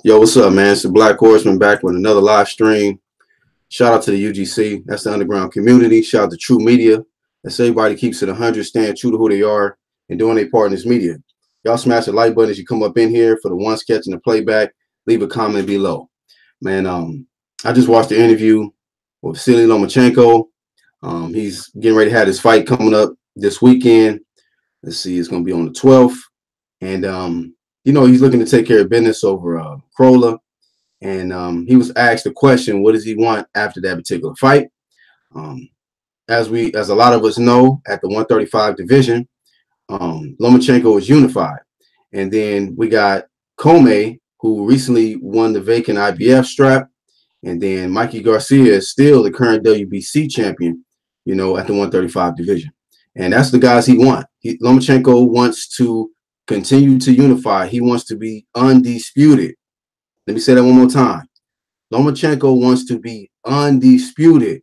Yo, what's up, man? It's the Black Horseman back with another live stream. Shout out to the UGC. That's the underground community. Shout out to True Media. That's everybody keeps it 100, staying true to who they are and doing their part in this media. Y'all smash the like button as you come up in here for the one sketch and the playback. Leave a comment below. Man, I just watched the interview with Vasily Lomachenko. He's getting ready to have his fight coming up this weekend. Let's see, it's going to be on the 12th. And, he's looking to take care of business over Crolla. And he was asked the question, what does he want after that particular fight? As a lot of us know, at the 135 division, Lomachenko is unified. And then we got Commey, who recently won the vacant IBF strap. And then Mikey Garcia is still the current WBC champion, at the 135 division. And that's the guys he wants. Lomachenko wants to continue to unify. He wants to be undisputed. Let me say that one more time. Lomachenko wants to be undisputed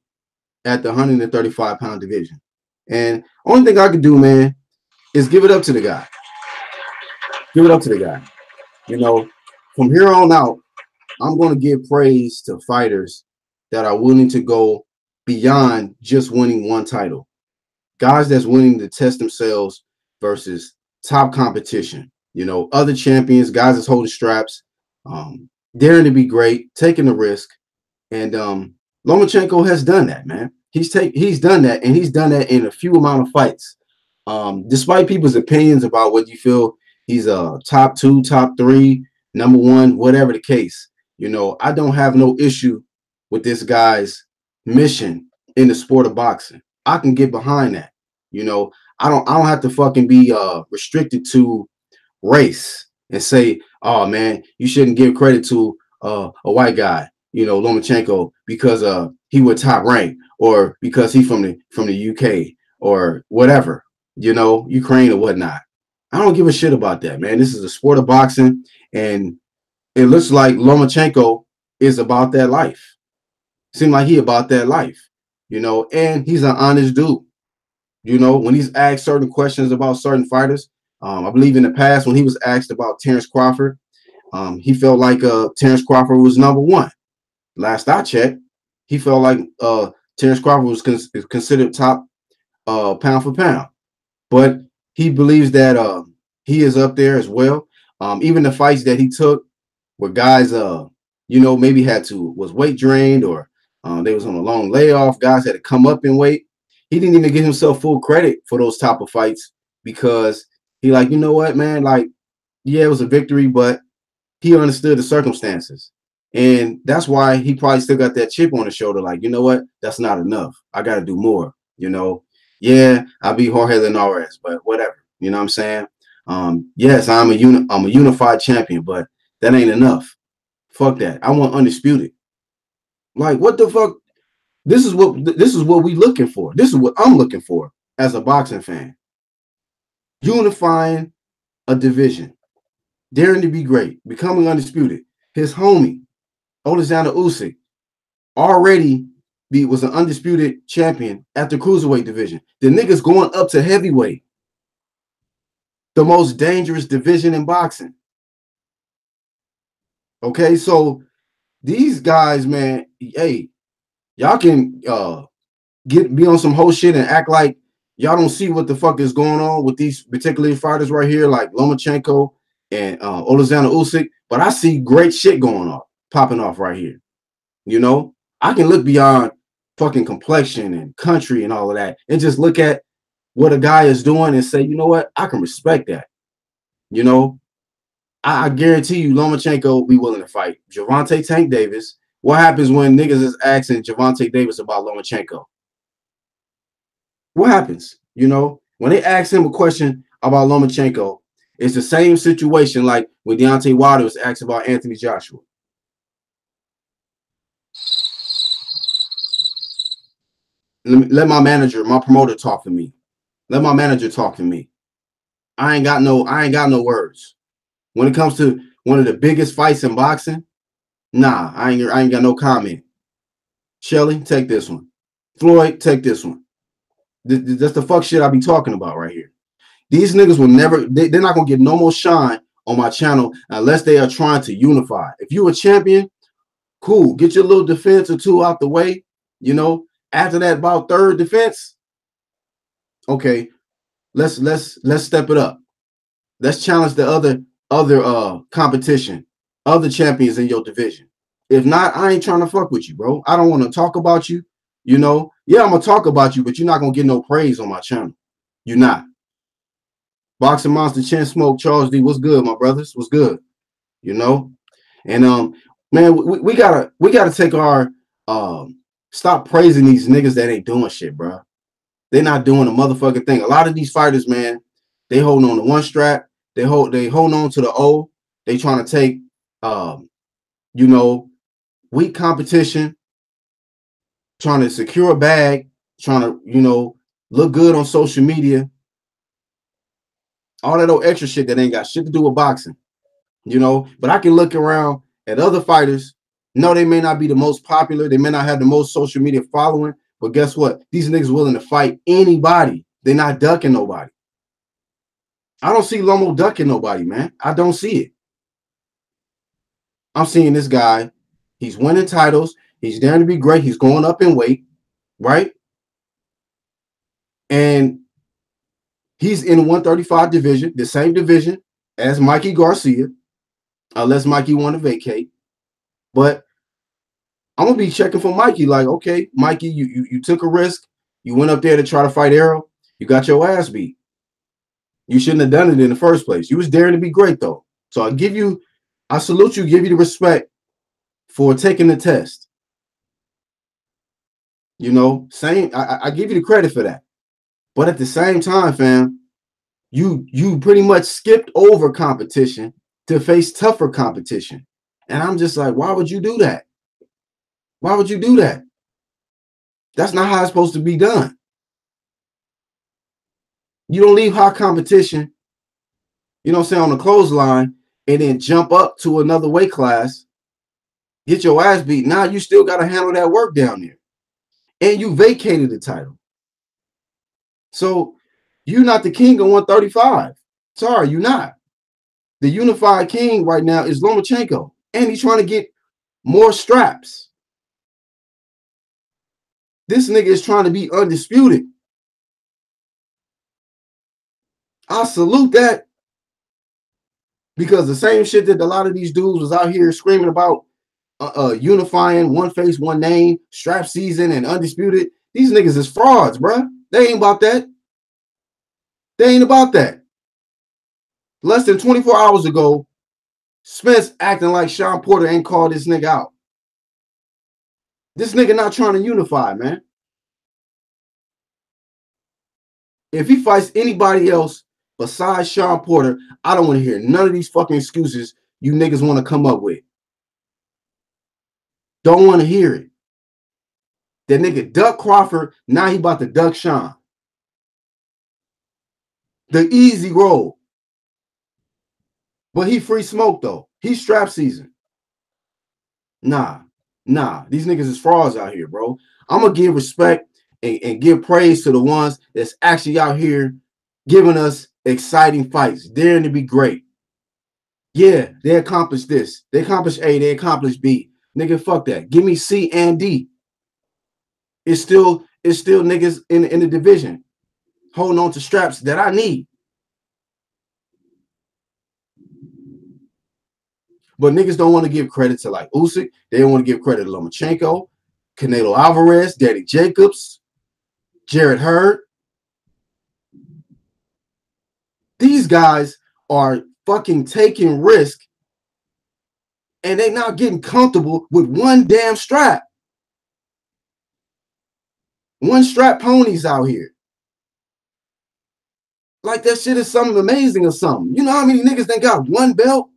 at the 135-pound division. And only thing I can do, man, is give it up to the guy. Give it up to the guy. From here on out, I'm going to give praise to fighters that are willing to go beyond just winning one title. Guys that's willing to test themselves versus top competition. Other champions, guys that's holding straps, daring to be great, taking the risk. And Lomachenko has done that, man. He's done that, and he's done that in a few amount of fights. Despite people's opinions about what you feel he's a top 2, top 3, number 1, whatever the case. I don't have no issue with this guy's mission in the sport of boxing. I can get behind that. I don't have to fucking be restricted to race and say, oh man, you shouldn't give credit to a white guy, Lomachenko, because he was top ranked, or because he from the UK or whatever, Ukraine or whatnot. I don't give a shit about that, man. This is a sport of boxing, and it looks like Lomachenko is about that life. Seems like he about that life, and he's an honest dude. When he's asked certain questions about certain fighters, I believe in the past when he was asked about Terrence Crawford, he felt like Terrence Crawford was number 1. Last I checked, he felt like Terrence Crawford was considered top pound for pound. But he believes that he is up there as well. Even the fights that he took where guys, maybe was weight drained, or they was on a long layoff, guys had to come up in weight. He didn't even give himself full credit for those type of fights, because he like, you know what, man, like, yeah, it was a victory, but he understood the circumstances. And that's why he probably still got that chip on his shoulder. Like, you know what, that's not enough. I got to do more, Yeah, I beat Jorge Linares, but whatever. You know what I'm saying? Yes, I'm a unified champion, but that ain't enough. Fuck that. I want undisputed. Like, what the fuck? This is what we looking for. This is what I'm looking for as a boxing fan. Unifying a division, daring to be great, becoming undisputed. His homie, Alexander Usyk, already was an undisputed champion at the cruiserweight division. The nigga's going up to heavyweight, the most dangerous division in boxing. Okay, so these guys, man, hey, y'all can be on some whole shit and act like y'all don't see what the fuck is going on with these particular fighters right here, like Lomachenko and Alexander Usyk. But I see great shit popping off right here. I can look beyond fucking complexion and country and all of that, and just look at what a guy is doing and say, you know what, I can respect that. I guarantee you Lomachenko will be willing to fight Gervonta Tank Davis. What happens when niggas is asking Gervonta Davis about Lomachenko? What happens? When they ask him a question about Lomachenko, it's the same situation like when Deontay Wilder was asked about Anthony Joshua. Let my manager, my promoter talk for me. Let my manager talk for me. I ain't got no words. When it comes to one of the biggest fights in boxing, nah, I ain't got no comment. Shelly, take this one. Floyd, take this one. That's the fuck shit I be talking about right here. These niggas will never, they're not gonna get no more shine on my channel unless they are trying to unify. If you're a champion, cool. Get your little defense or two out the way. You know, after that, about third defense, okay, let's step it up. Let's challenge the other competition, other champions in your division. If not, I ain't trying to fuck with you, bro. I don't want to talk about you. You know, yeah, I'm gonna talk about you, but you're not gonna get no praise on my channel. You're not. Boxing Monster, Chin Smoke, Charles D. What's good, my brothers? What's good? You know, and man, we gotta take our stop praising these niggas that ain't doing shit, bro. They're not doing a motherfucking thing. A lot of these fighters, man, they hold on to one strap. They hold on to the O. They trying to take you know, weak competition, trying to secure a bag, trying to, you know, look good on social media. All that old extra shit that ain't got shit to do with boxing, you know. But I can look around at other fighters. No, they may not be the most popular. They may not have the most social media following. But guess what? These niggas willing to fight anybody. They're not ducking nobody. I don't see Lomo ducking nobody, man. I don't see it. I'm seeing this guy. He's winning titles. He's daring to be great. He's going up in weight, right? And he's in the 135 division, the same division as Mikey Garcia, unless Mikey want to vacate. But I'm gonna be checking for Mikey. Like, okay, Mikey, you took a risk. You went up there to try to fight Arrow. You got your ass beat. You shouldn't have done it in the first place. You was daring to be great, though. So I salute you, give you the respect for taking the test. You know, I give you the credit for that. But at the same time, fam, you pretty much skipped over competition to face tougher competition. And I'm just like, why would you do that? Why would you do that? That's not how it's supposed to be done. You don't leave high competition, you know what I'm saying, on the clothesline and then jump up to another weight class, get your ass beat. Now you still got to handle that work down there. And you vacated the title. So you're not the king of 135. Sorry, you're not. The unified king right now is Lomachenko. And he's trying to get more straps. This nigga is trying to be undisputed. I salute that. Because the same shit that a lot of these dudes was out here screaming about unifying, one face, one name, strap season, and undisputed. These niggas is frauds, bruh. They ain't about that. They ain't about that. Less than 24 hours ago, Spence acting like Sean Porter ain't called this nigga out. This nigga not trying to unify, man. If he fights anybody else besides Sean Porter, I don't want to hear none of these fucking excuses you niggas want to come up with. Don't want to hear it. That nigga duck Crawford, now he about to duck Sean. The easy roll. But he free smoke, though. He's strap season. Nah. These niggas is frauds out here, bro. I'm going to give respect and give praise to the ones that's actually out here giving us exciting fights, daring to be great. Yeah, they accomplished this. They accomplished A, they accomplished B. Nigga, fuck that. Give me C and D. It's still niggas in the division holding on to straps that I need. But niggas don't want to give credit to like Usyk. They don't want to give credit to Lomachenko, Canelo Alvarez, Danny Jacobs, Jarrett Hurd. These guys are fucking taking risk and they not getting comfortable with one damn strap. One strap ponies out here. Like that shit is something amazing or something. You know how many niggas they got one belt?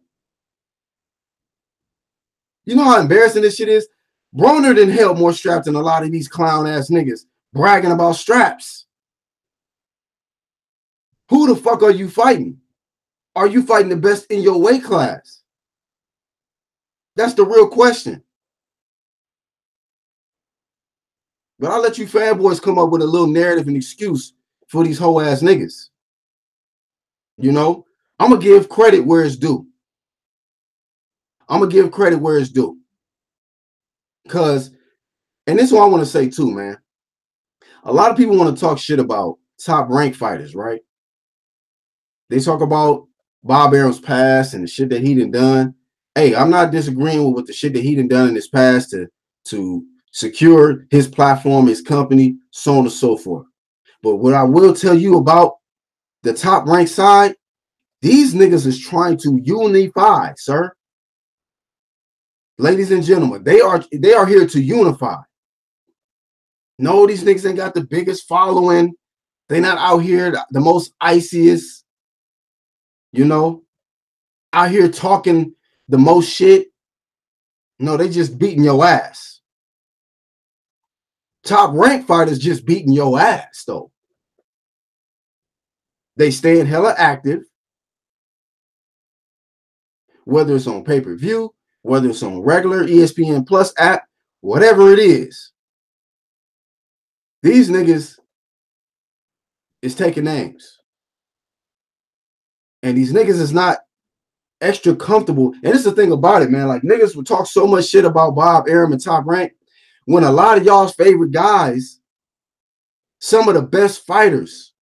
You know how embarrassing this shit is? Broner done held more straps than a lot of these clown ass niggas bragging about straps. Who the fuck are you fighting? Are you fighting the best in your weight class? That's the real question. But I'll let you fanboys come up with a little narrative and excuse for these whole ass niggas. You know, I'm going to give credit where it's due. I'm gonna give credit where it's due. Cause, and this is what I want to say too, man. A lot of people want to talk shit about top ranked fighters, right? They talk about Bob Arum's past and the shit that he done. Hey, I'm not disagreeing with the shit that he done in his past to secure his platform, his company, so on and so forth. But what I will tell you about the top ranked side, these niggas is trying to unify, sir. Ladies and gentlemen, they are here to unify. No, these niggas ain't got the biggest following. They not out here the most iciest, you know, out here talking the most shit. No, they just beating your ass. Top ranked fighters just beating your ass, though. They staying hella active. Whether it's on pay-per-view, whether it's on regular ESPN Plus app, whatever it is. These niggas is taking names. And these niggas is not extra comfortable. And it's the thing about it, man. Like, niggas would talk so much shit about Bob Arum and Top Rank when a lot of y'all's favorite guys, some of the best fighters,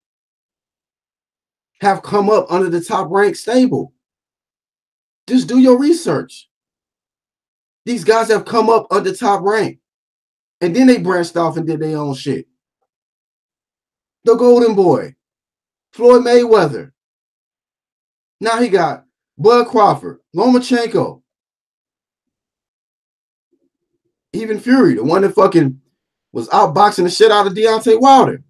have come up under the Top Rank stable. Just do your research. These guys have come up under Top Rank. And then they branched off and did their own shit. The Golden Boy, Floyd Mayweather. Now he got Bud Crawford, Lomachenko, even Fury, the one that fucking was outboxing the shit out of Deontay Wilder.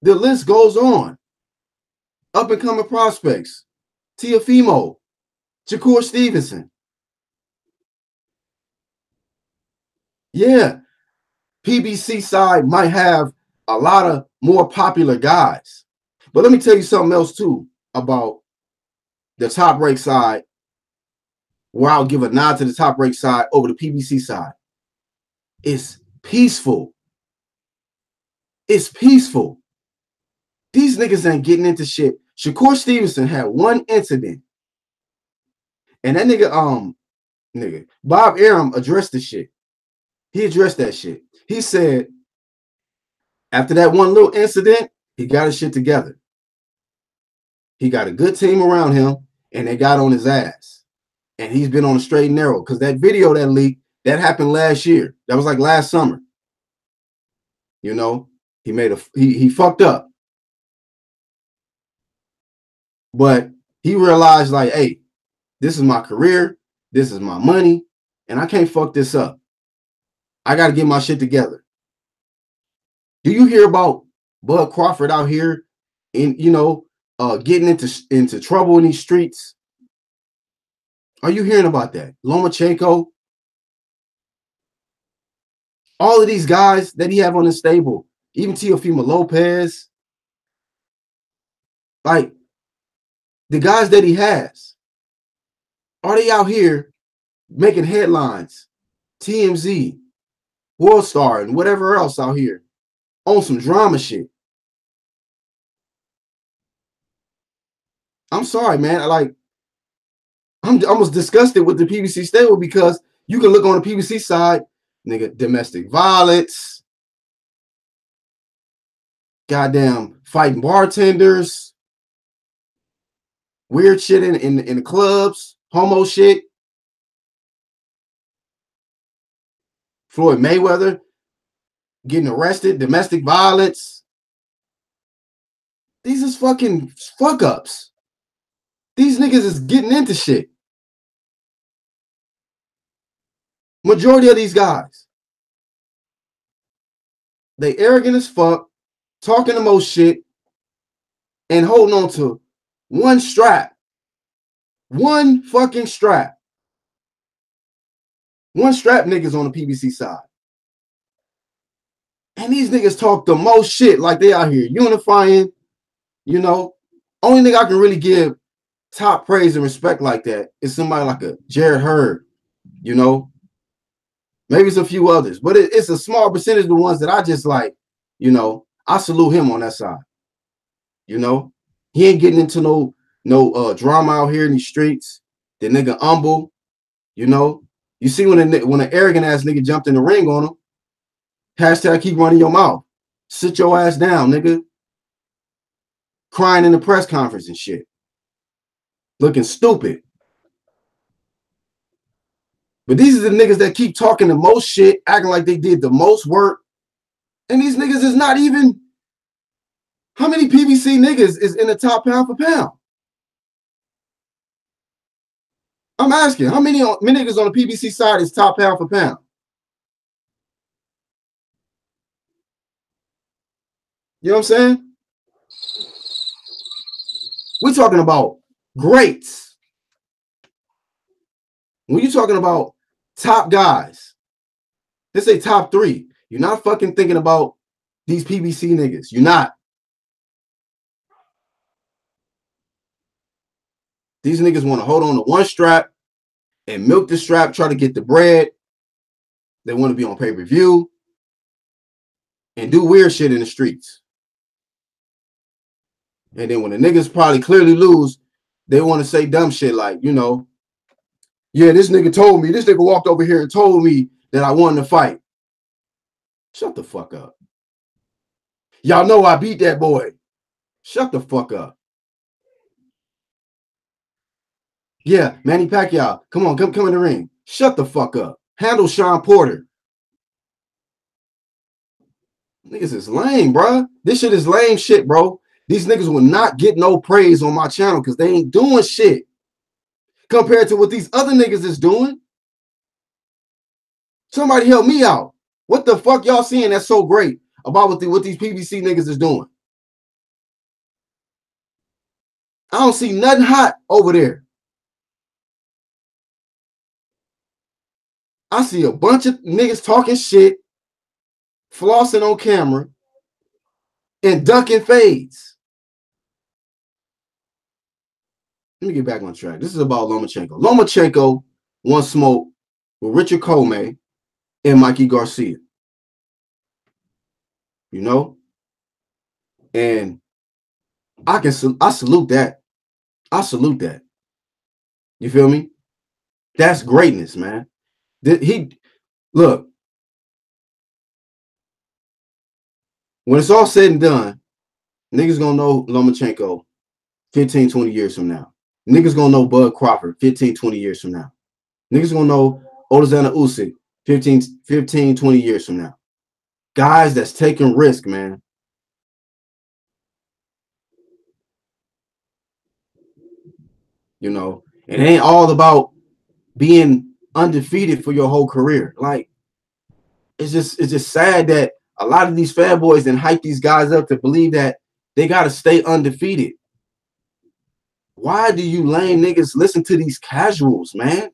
The list goes on. Up and coming prospects, Teofimo, Shakur Stevenson. Yeah, PBC side might have a lot of more popular guys. But let me tell you something else too about the Top Rank side, where I'll give a nod to the Top Rank side over the PBC side. It's peaceful. It's peaceful. These niggas ain't getting into shit. Shakur Stevenson had one incident. And that nigga, Bob Arum addressed the shit. He addressed that shit. He said, after that one little incident, he got his shit together. He got a good team around him, and they got on his ass. And he's been on a straight and narrow. Because that video that leaked, that happened last year. That was like last summer. You know, he fucked up. But he realized, like, hey, this is my career, this is my money, and I can't fuck this up. I got to get my shit together. Do you hear about Bud Crawford out here getting into trouble in these streets? Are you hearing about that? Lomachenko? All of these guys that he have on his stable, even Teofimo Lopez, like the guys that he has, are they out here making headlines, TMZ, World Star, and whatever else out here on some drama shit? I'm sorry, man. Like, I'm almost disgusted with the PBC stable because you can look on the PBC side, nigga, domestic violence, goddamn fighting bartenders, weird shit in the clubs, homo shit. Floyd Mayweather getting arrested, domestic violence. These is fucking fuck ups. These niggas is getting into shit. Majority of these guys, they arrogant as fuck, talking the most shit, and holding on to one strap. One fucking strap. One strap niggas on the PBC side. And these niggas talk the most shit like they out here unifying, you know. Only thing I can really give top praise and respect like that is somebody like a Jared Hurd, you know. Maybe it's a few others, but it's a small percentage of the ones that I just like, you know. I salute him on that side. You know, he ain't getting into no drama out here in these streets. The nigga humble, you know. You see when an arrogant ass nigga jumped in the ring on him, hashtag keep running your mouth. Sit your ass down, nigga. Crying in the press conference and shit. Looking stupid. But these are the niggas that keep talking the most shit, acting like they did the most work. And these niggas is not even. How many PBC niggas is in the top pound for pound? I'm asking, how many niggas on the PBC side is top pound for pound? You know what I'm saying? We're talking about greats. When you're talking about top guys, let's say top 3. You're not fucking thinking about these PBC niggas. You're not. These niggas want to hold on to one strap and milk the strap, try to get the bread. They want to be on pay-per-view and do weird shit in the streets. And then when the niggas probably clearly lose, they want to say dumb shit like, you know, yeah, this nigga told me, this nigga walked over here and told me that I won the fight. Shut the fuck up. Y'all know I beat that boy. Shut the fuck up. Yeah, Manny Pacquiao, come on, come in the ring. Shut the fuck up. Handle Sean Porter. Niggas is lame, bro. This shit is lame shit, bro. These niggas will not get no praise on my channel because they ain't doing shit compared to what these other niggas is doing. Somebody help me out. What the fuck y'all seeing that's so great about what these PBC niggas is doing? I don't see nothing hot over there. I see a bunch of niggas talking shit, flossing on camera, and ducking fades. Let me get back on track. This is about Lomachenko. Lomachenko won smoke with Richard Commey and Mikey Garcia. You know? And I salute that. I salute that. You feel me? That's greatness, man. Look, when it's all said and done, niggas gonna know Lomachenko 15, 20 years from now. Niggas gonna know Bud Crawford 15, 20 years from now. Niggas gonna know Odazana Usyk 15, 20 years from now. Guys that's taking risk, man. You know, it ain't all about being undefeated for your whole career. Like, it's just sad that a lot of these fanboys then hype these guys up to believe that they gotta stay undefeated. Why do you lame niggas listen to these casuals, man?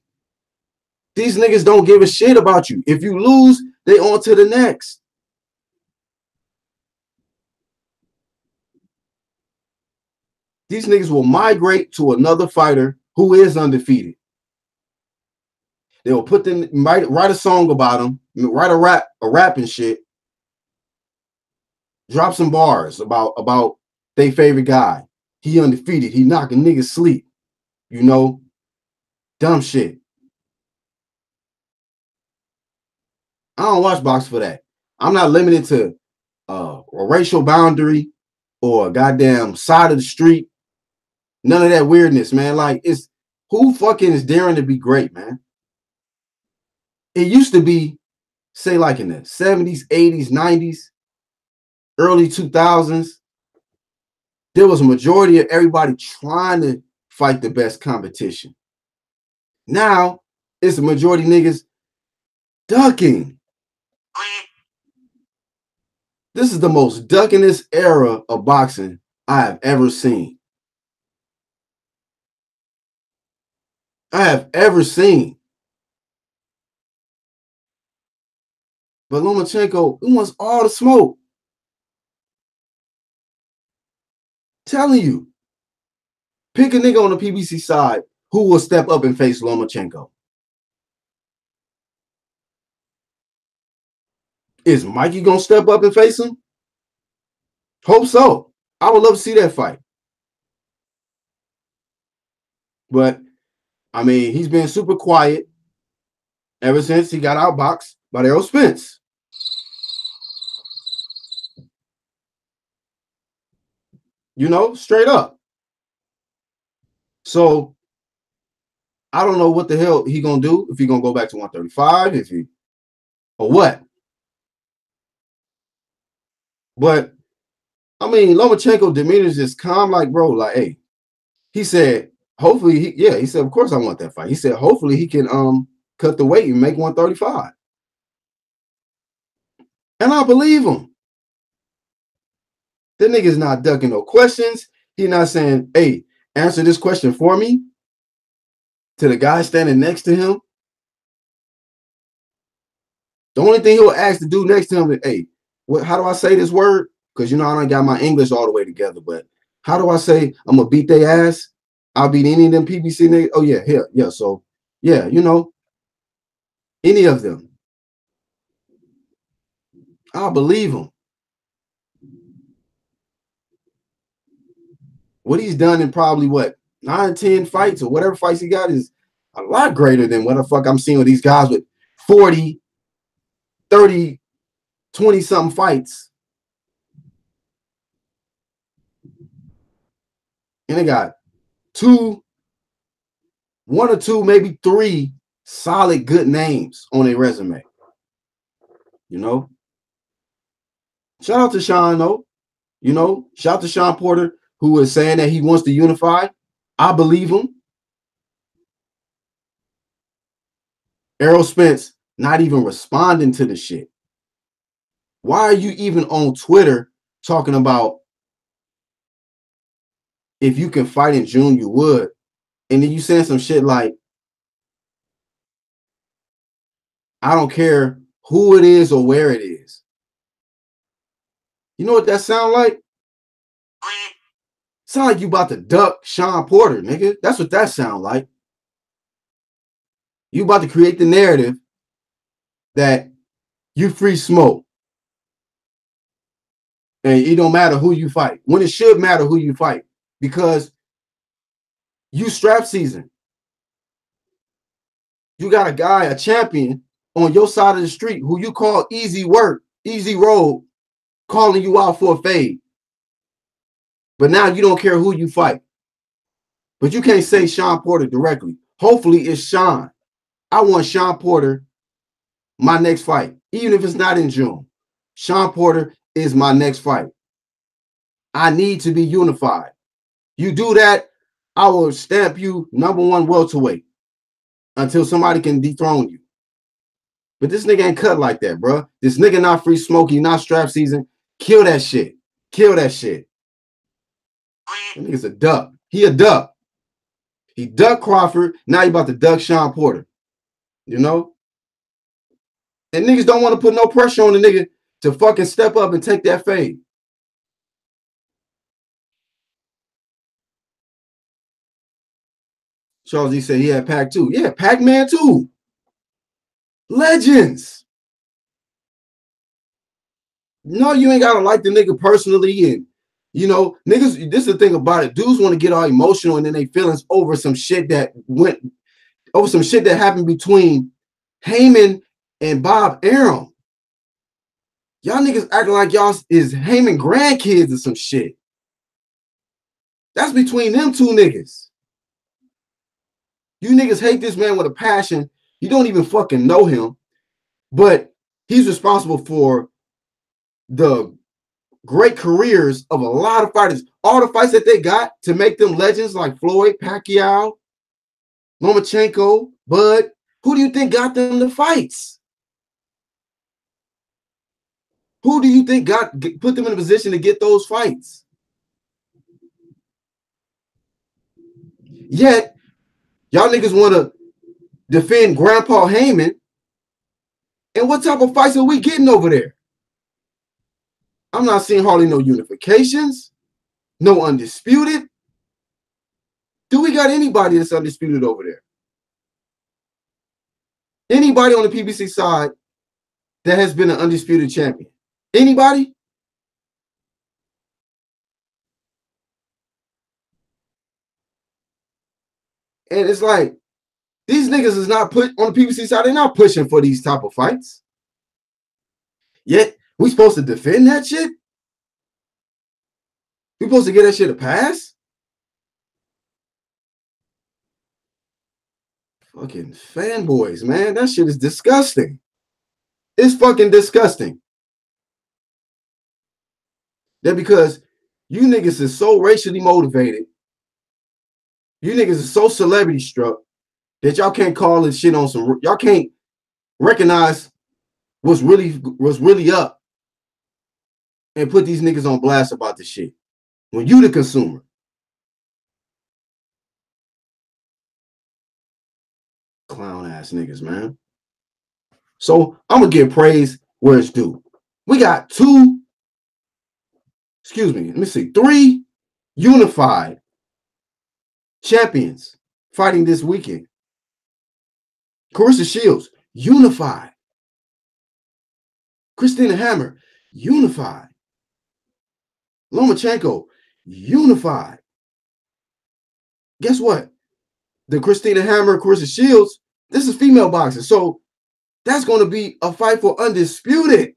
These niggas don't give a shit about you. If you lose, they on to the next. These niggas will migrate to another fighter who is undefeated. They'll put them, write a song about them, write a rap and shit, drop some bars about their favorite guy. He undefeated. He knocking niggas sleep. You know, dumb shit. I don't watch box for that. I'm not limited to a racial boundary or a goddamn side of the street. None of that weirdness, man. Like, it's who fucking is daring to be great, man? It used to be, say, like in the 70s, 80s, 90s, early 2000s. There was a majority of everybody trying to fight the best competition. Now, it's a majority niggas ducking. This is the most duckingest era of boxing I have ever seen. I have ever seen. But Lomachenko, he wants all the smoke. Telling you. Pick a nigga on the PBC side who will step up and face Lomachenko. Is Mikey gonna step up and face him? Hope so. I would love to see that fight. But I mean, he's been super quiet ever since he got outboxed by Errol Spence. You know, straight up. So I don't know what the hell he gonna do, if he gonna go back to 135, if he or what. But I mean, Lomachenko demeanor is just calm, like, bro, like, hey, he said, hopefully, he said, of course I want that fight. He said, hopefully he can cut the weight and make 135. And I believe him. The nigga's not ducking no questions. He's not saying, hey, answer this question for me to the guy standing next to him. The only thing he'll ask the dude next to him is, hey, how do I say this word? Because, you know, I don't got my English all the way together, but how do I say I'm going to beat their ass? I'll beat any of them PBC niggas. Oh, yeah, here, yeah. So, yeah, you know, any of them. I'll believe him. What he's done in probably, 9, 10 fights or whatever fights he got is a lot greater than what the fuck I'm seeing with these guys with 40, 30, 20-something fights. And they got one or two, maybe three solid good names on their resume. You know? Shout out to Sean, though. You know, shout out to Sean Porter, who is saying that he wants to unify. I believe him. Errol Spence not even responding to the shit. Why are you even on Twitter talking about if you can fight in June, you would? And then you saying some shit like, I don't care who it is or where it is. You know what that sound like? Sound like you about to duck Sean Porter, nigga. That's what that sound like. You about to create the narrative that you free smoke. And it don't matter who you fight. When it should matter who you fight. Because you strap season. You got a guy, a champion, on your side of the street who you call easy work, easy road, calling you out for a fade. But now you don't care who you fight. But you can't say Sean Porter directly. Hopefully it's Sean. I want Sean Porter my next fight, even if it's not in June. Sean Porter is my next fight. I need to be unified. You do that, I will stamp you #1 welterweight until somebody can dethrone you. But this nigga ain't cut like that, bro. This nigga not free smoking, not strap season. Kill that shit. Kill that shit. That nigga's a duck. He a duck. He ducked Crawford. Now he about to duck Sean Porter. You know? And niggas don't want to put no pressure on the nigga to fucking step up and take that fade. Charles, he said he had Pac too. Yeah, Pac-Man too. Legends. No, you ain't gotta like the nigga personally, and you know, niggas. This is the thing about it. Dudes want to get all emotional and then they feelings over some shit that happened between Heyman and Bob Arum. Y'all niggas acting like y'all is Heyman grandkids or some shit. That's between them two niggas. You niggas hate this man with a passion. You don't even fucking know him, but he's responsible for the great careers of a lot of fighters. All the fights that they got to make them legends like Floyd, Pacquiao, Lomachenko, Bud. Who do you think got them the fights? Who do you think put them in a position to get those fights? Yet, y'all niggas want to defend Grandpa Heyman. And what type of fights are we getting over there? I'm not seeing hardly no unifications, no undisputed. Do we got anybody that's undisputed over there? Anybody on the PBC side that has been an undisputed champion? Anybody? And it's like, These niggas is not put on the PBC side. They're not pushing for these type of fights. Yet we supposed to defend that shit? We supposed to get that shit a pass? Fucking fanboys, man. That shit is disgusting. It's fucking disgusting. That because you niggas is so racially motivated, you niggas is so celebrity struck that y'all can't call this shit on some. Y'all can't recognize what's really up and put these niggas on blast about this shit. When you the consumer. Clown ass niggas, man. So I'm gonna give praise where it's due. We got three unified champions fighting this weekend. Carissa Shields, unified. Christina Hammer, unified. Lomachenko, unified. Guess what? The Christina Hammer, Carissa Shields, this is female boxing. So that's going to be a fight for undisputed.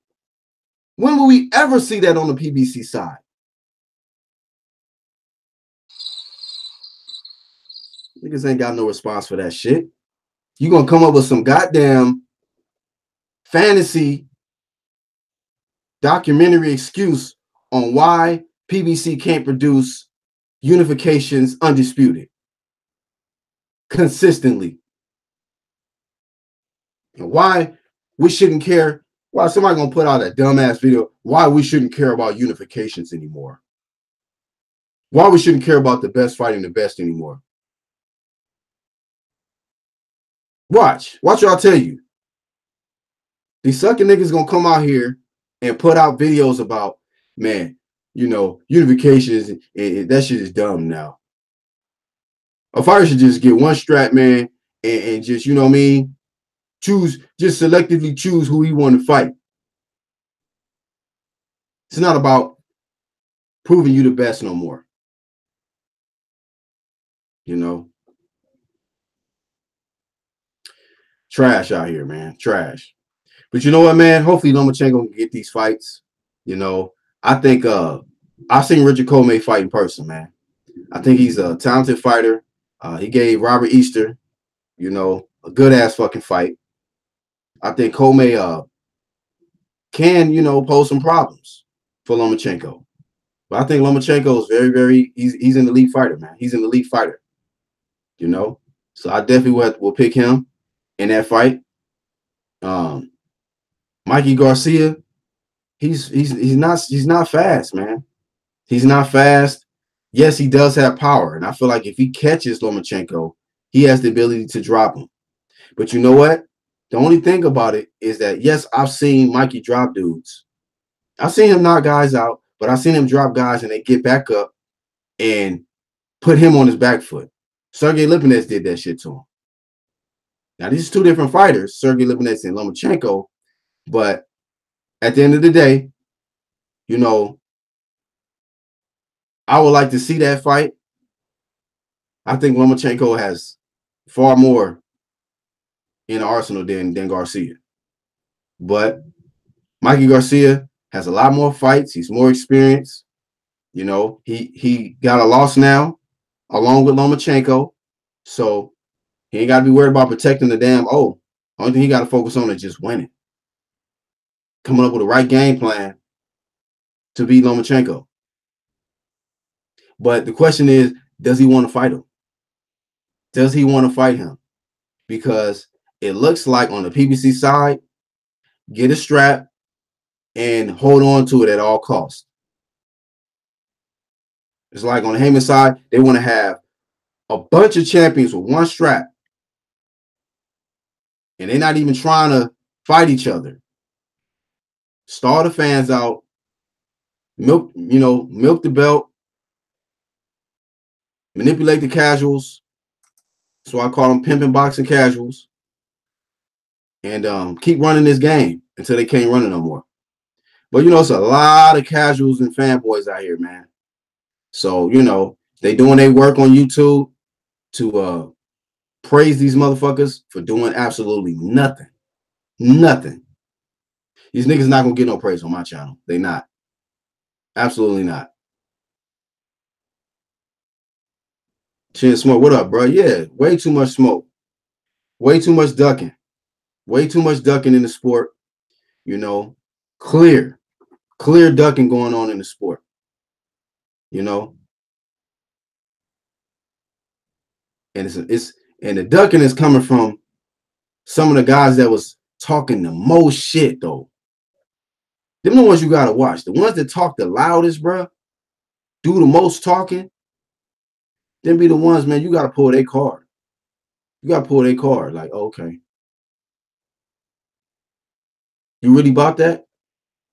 When will we ever see that on the PBC side? Niggas ain't got no response for that shit. You going to come up with some goddamn fantasy documentary excuse on why PBC can't produce unifications undisputed consistently. And why we shouldn't care. Why somebody going to put out a dumbass video why we shouldn't care about unifications anymore. Why we shouldn't care about the best fighting the best anymore. Watch what I'll tell you. These sucking niggas gonna come out here and put out videos about, man, you know, unifications, and that shit is dumb now. A fighter should just get one strap, man, and just, you know what I mean, just selectively choose who he want to fight. It's not about proving you the best no more. You know? Trash out here, man. Trash. But you know what, man? Hopefully Lomachenko can get these fights. You know, I think I've seen Richard Commey fight in person, man. I think he's a talented fighter. He gave Robert Easter, you know, a good-ass fucking fight. I think Commey can, you know, pose some problems for Lomachenko. But I think Lomachenko is very, he's an elite fighter, man. He's an elite fighter, you know. So I definitely will pick him in that fight. Mikey Garcia, he's not fast, man. He's not fast. Yes, he does have power, and I feel like if he catches Lomachenko, he has the ability to drop him. But you know what? The only thing about it is that, yes, I've seen Mikey drop dudes. I've seen him knock guys out, but I've seen him drop guys and they get back up and put him on his back foot. Sergey Lipinets did that shit to him. Now, these are two different fighters, Sergey Lipinets and Lomachenko, but at the end of the day, you know, I would like to see that fight. I think Lomachenko has far more in the arsenal than Garcia. But Mikey Garcia has a lot more fights. He's more experienced. You know, he got a loss now along with Lomachenko. So he ain't got to be worried about protecting the damn O. Only thing he got to focus on is just winning. Coming up with the right game plan to beat Lomachenko. But the question is, does he want to fight him? Does he want to fight him? Because it looks like on the PBC side, get a strap and hold on to it at all costs. It's like on the Heyman side, they want to have a bunch of champions with one strap. And they're not even trying to fight each other. Stall the fans out. Milk the belt. Manipulate the casuals. So I call them pimping boxing casuals. And keep running this game until they can't run it no more. But, you know, it's a lot of casuals and fanboys out here, man. So, you know, they doing their work on YouTube to praise these motherfuckers for doing absolutely nothing. Nothing. These niggas not gonna get no praise on my channel. They not. Absolutely not. Chin Smoke, what up, bro? Yeah, way too much smoke. Way too much ducking. Way too much ducking in the sport. You know, clear ducking going on in the sport. You know, and and the ducking is coming from some of the guys that was talking the most shit though. Them the ones you gotta watch. The ones that talk the loudest, bro, do the most talking. Them be the ones, man. You gotta pull their card. You gotta pull their card. Like, okay, you really bought that?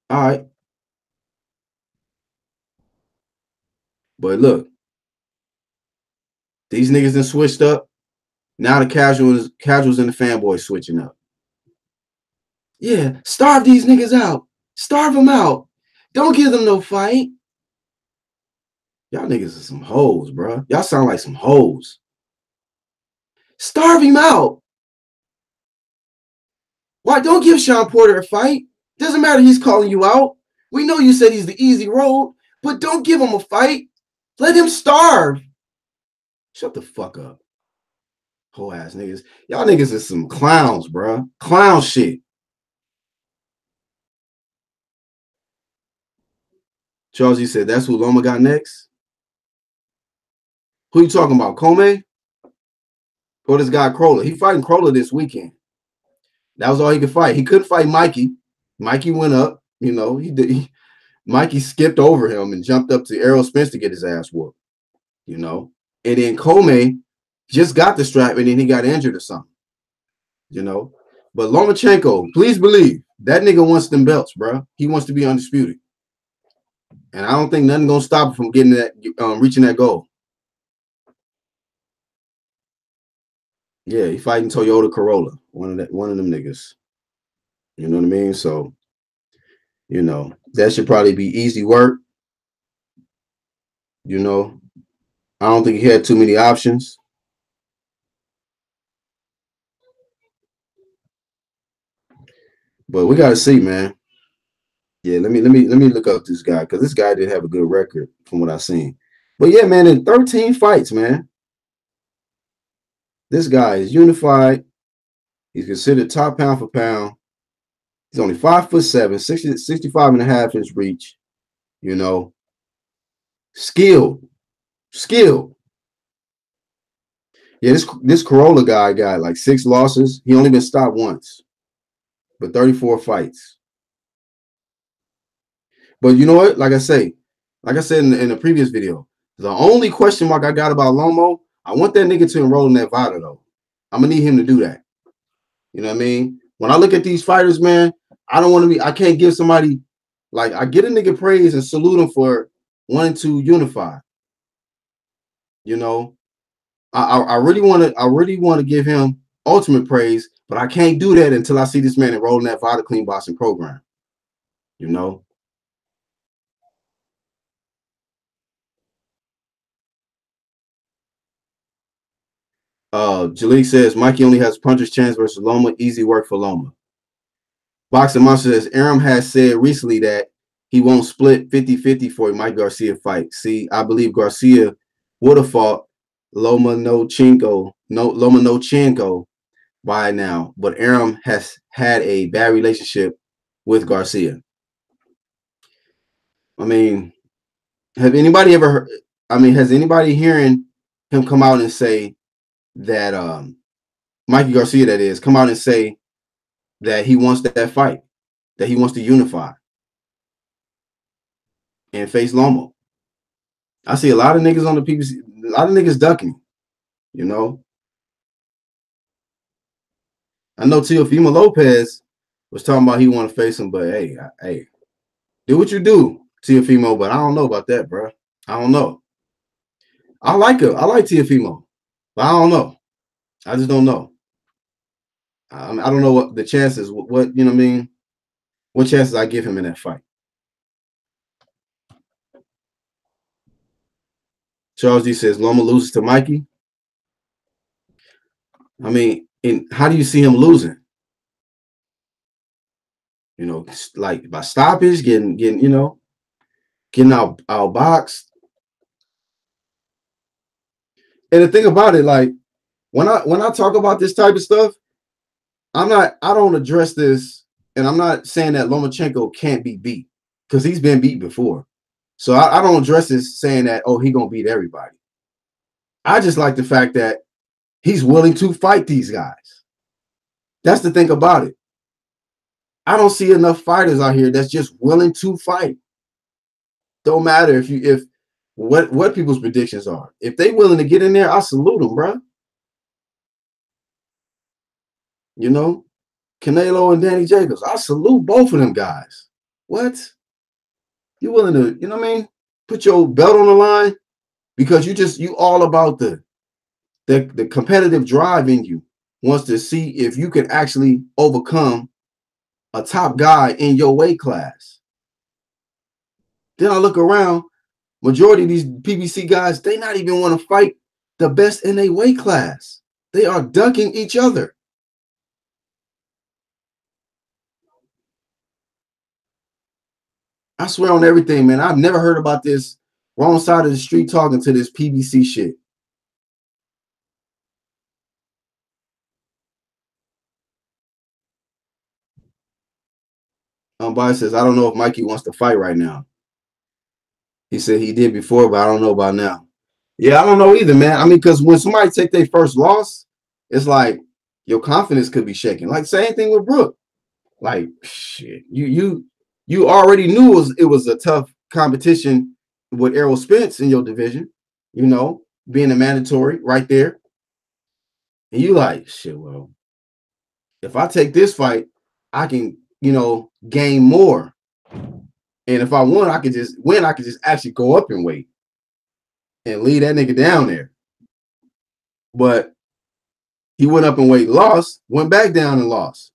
All right. But look, these niggas done switched up. Now the casuals and the fanboys switching up. Yeah, starve these niggas out. Starve them out. Don't give them no fight. Y'all niggas are some hoes, bro. Y'all sound like some hoes. Starve him out. Why don't give Sean Porter a fight? Doesn't matter, he's calling you out. We know you said he's the easy road, but don't give him a fight. Let him starve. Shut the fuck up. Whole ass niggas. Y'all niggas is some clowns, bro. Clown shit. Charles, you said that's who Loma got next? Who you talking about? Commey? Or this guy Crolla? He fighting Crolla this weekend. That was all he could fight. He couldn't fight Mikey. Mikey went up. You know, Mikey skipped over him and jumped up to Errol Spence to get his ass whooped. You know, and then Commey just got the strap and then he got injured or something. You know, but Lomachenko, please believe that nigga wants them belts, bro. He wants to be undisputed, and I don't think nothing gonna stop him from getting that, reaching that goal. Yeah, he fighting Toyota Corolla, one of them niggas. You know what I mean? So, you know, that should probably be easy work. You know, I don't think he had too many options. But we gotta see, man. Yeah, let me look up this guy because this guy did have a good record from what I've seen. But yeah, man, in 13 fights, man, this guy is unified. He's considered top pound for pound. He's only 5'7", 65 and a half inch reach. You know, skilled. Yeah, this Corolla guy got like 6 losses. He only been stopped once, but 34 fights. But you know what? Like I said in the previous video, the only question mark I got about Lomo, I want that nigga to enroll in that VADA though. I'm gonna need him to do that. You know what I mean? When I look at these fighters, man, I can't give somebody, like, I get a nigga praise and salute him for wanting to unify. You know, I really want to give him ultimate praise, but I can't do that until I see this man enroll in that VADA clean boxing program. You know. Jalik says Mikey only has puncher's chance versus Loma. Easy work for Loma. Boxing Monster says Aram has said recently that he won't split 50-50 for a Mike Garcia fight. See, I believe Garcia would have fought Lomachenko by now, but Aram has had a bad relationship with Garcia. I mean, have anybody ever heard? I mean, has anybody hearing him come out and say that Mikey Garcia, that is, come out and say that he wants that fight, that he wants to unify and face Lomo? I see a lot of niggas on the PBC, a lot of niggas ducking, you know. I know Teofimo Lopez was talking about he want to face him, but hey, do what you do, Teofimo, but I don't know about that, bro. I don't know. I like Teofimo, but I don't know. I just don't know. I don't know what the chances, what you know what I mean? What chances I give him in that fight. Charles D says Loma loses to Mikey. I mean, and how do you see him losing? You know, like by stoppage, getting, getting out boxed. And the thing about it, like when I talk about this type of stuff, I don't address this, and I'm not saying that Lomachenko can't be beat because he's been beat before. So I don't address this saying that, oh, he gonna beat everybody. I just like the fact that he's willing to fight these guys. That's the thing about it. I don't see enough fighters out here that's just willing to fight. Don't matter if what people's predictions are. If they willing to get in there, I salute them, bro. You know, Canelo and Danny Jacobs, I salute both of them guys. What? You willing to, you know what I mean? Put your belt on the line because you all about the competitive drive in you wants to see if you can actually overcome a top guy in your weight class. Then I look around, majority of these PBC guys, they not even want to fight the best in their weight class. They are ducking each other. I swear on everything, man. I've never heard about this wrong side of the street talking to this PBC shit. Bobby says, I don't know if Mikey wants to fight right now. He said he did before, but I don't know about now. Yeah, I don't know either, man. I mean, because when somebody take their first loss, it's like your confidence could be shaken. Like same thing with Brooke. Like shit, you already knew it was a tough competition with Errol Spence in your division. You know, being a mandatory right there, and you like shit. Well, if I take this fight, I can gain more. And if I won, I could just win. I could just actually go up in weight and leave that nigga down there. But he went up in weight, lost, went back down and lost.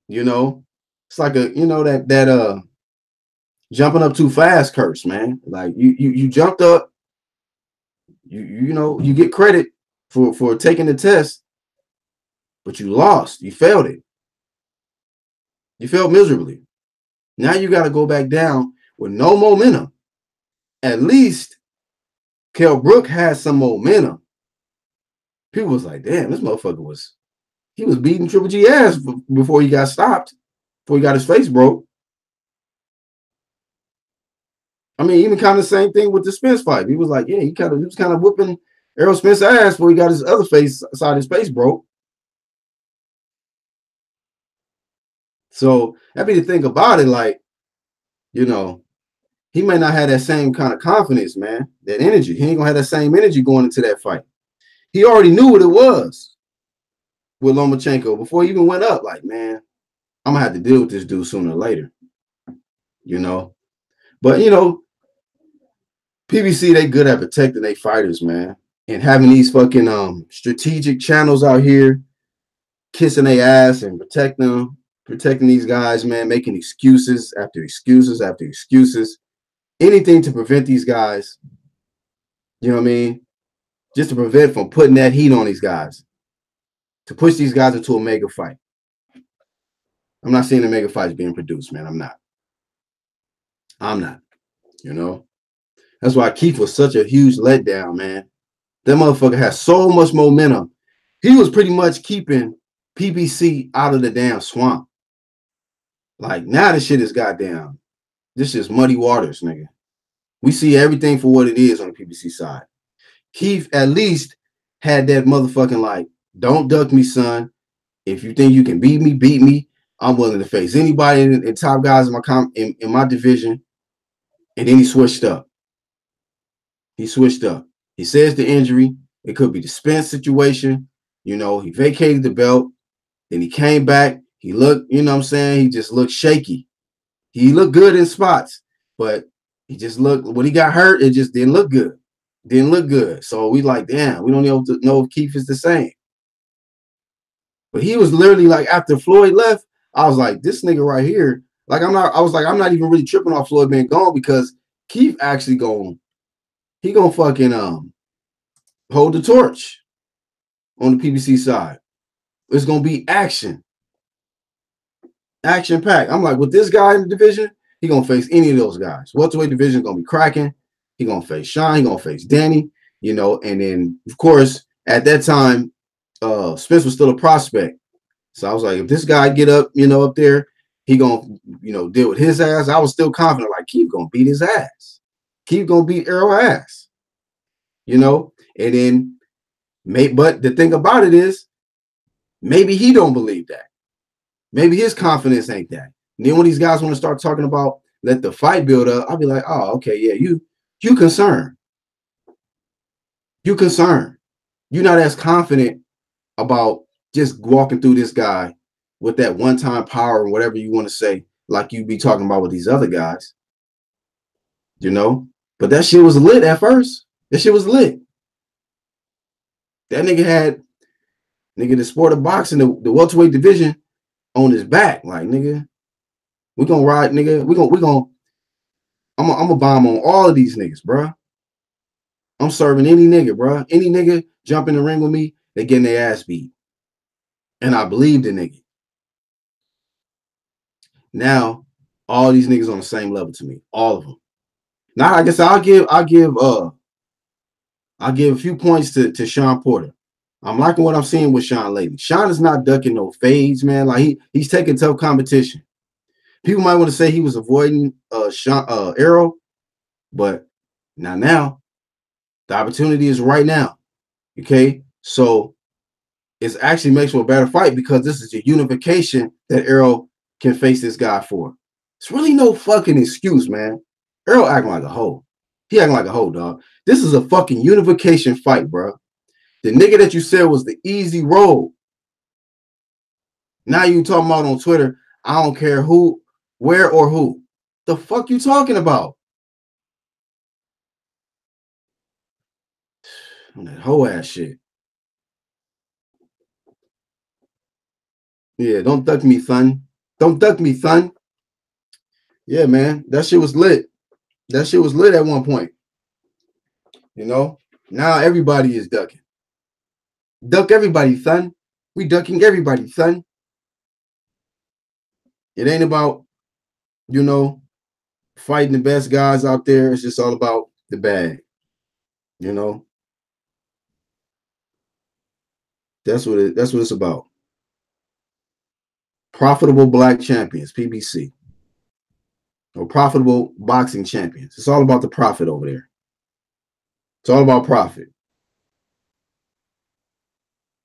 You know, it's like that jumping up too fast curse, man. Like you jumped up, you get credit for taking the test, but you lost. You failed it. You failed miserably. Now you got to go back down with no momentum. At least Kell Brook had some momentum. People was like, damn, this motherfucker was beating Triple G ass before he got stopped, before he got his face broke. I mean, even kind of the same thing with the Spence fight. He was like, yeah, he was kind of whooping Errol Spence ass before he got his other side of his face broke. So that'd be the thing about it, like, he may not have that same kind of confidence, man, that energy. He ain't gonna have that same energy going into that fight. He already knew what it was with Lomachenko before he even went up. Like, man, I'm gonna have to deal with this dude sooner or later. But PBC, they good at protecting their fighters, man, and having these fucking strategic channels out here kissing their ass and protecting these guys, man, making excuses after excuses after excuses, anything to prevent these guys. You know what I mean? Just to prevent from putting that heat on these guys, to push these guys into a mega fight. I'm not seeing the mega fights being produced, man. I'm not. That's why Keith was such a huge letdown, man. That motherfucker has so much momentum. He was pretty much keeping PBC out of the damn swamp. Like, now this shit is goddamn. This is muddy waters, nigga. We see everything for what it is on the PBC side. Keith at least had that motherfucking like, don't duck me, son. If you think you can beat me, beat me. I'm willing to face anybody in top guys in my division. And then he switched up. He switched up. He says the injury. It could be the Spence situation. He vacated the belt. Then he came back. He looked, you know what I'm saying? He just looked shaky. He looked good in spots, but he just looked, when he got hurt, it just didn't look good. Didn't look good. So we like, damn, we don't know if Keith is the same. But he was literally like, after Floyd left, I was like, this nigga right here, like I'm not even really tripping off Floyd being gone because Keith actually gonna fucking hold the torch. on the PBC side. It's gonna be action packed. I'm like, with this guy in the division, he gonna face any of those guys. Welterweight division gonna be cracking. He gonna face Sean. He gonna face Danny. You know, and then of course at that time, Spence was still a prospect. So I was like, if this guy get up, you know, up there, he gonna, you know, deal with his ass. I was still confident, like, Keith gonna beat his ass. Keith gonna beat Errol ass. You know, and then but the thing about it is, maybe he don't believe that. Maybe his confidence ain't that. And then when these guys want to start talking about let the fight build up, I'll be like, oh, okay, yeah, you concerned. You concerned. You're not as confident about just walking through this guy with that one-time power and whatever you want to say, like you be talking about with these other guys. You know? But that shit was lit at first. That shit was lit. That nigga had the sport of boxing, the welterweight division on his back. Like, nigga, we gonna ride, nigga. I'm gonna bomb on all of these niggas, bro. I'm serving any nigga, bro. Any nigga jump in the ring with me, they getting their ass beat. And I believe the nigga. Now, all these niggas on the same level to me. All of them. Now, I guess I'll give a few points to Sean Porter. I'm liking what I'm seeing with Sean lately. Sean is not ducking no fades, man. Like he's taking tough competition. People might want to say he was avoiding Errol, but now the opportunity is right now. Okay, so it actually makes for a better fight because this is a unification that Errol can face this guy for. It's really no fucking excuse, man. Errol acting like a hoe. He acting like a hoe, dog. This is a fucking unification fight, bro. The nigga that you said was the easy road. Now you talking about on Twitter, I don't care who, where, or who. The fuck you talking about? On that whole ass shit. Yeah, don't duck me, son. Don't duck me, son. Yeah, man. That shit was lit. That shit was lit at one point. You know? Now everybody is ducking. Duck everybody, son. We ducking everybody, son. It ain't about, you know, fighting the best guys out there. It's just all about the bag. You know? That's what it's about. Profitable Black Champions, PBC. Or Profitable Boxing Champions. It's all about the profit over there. It's all about profit.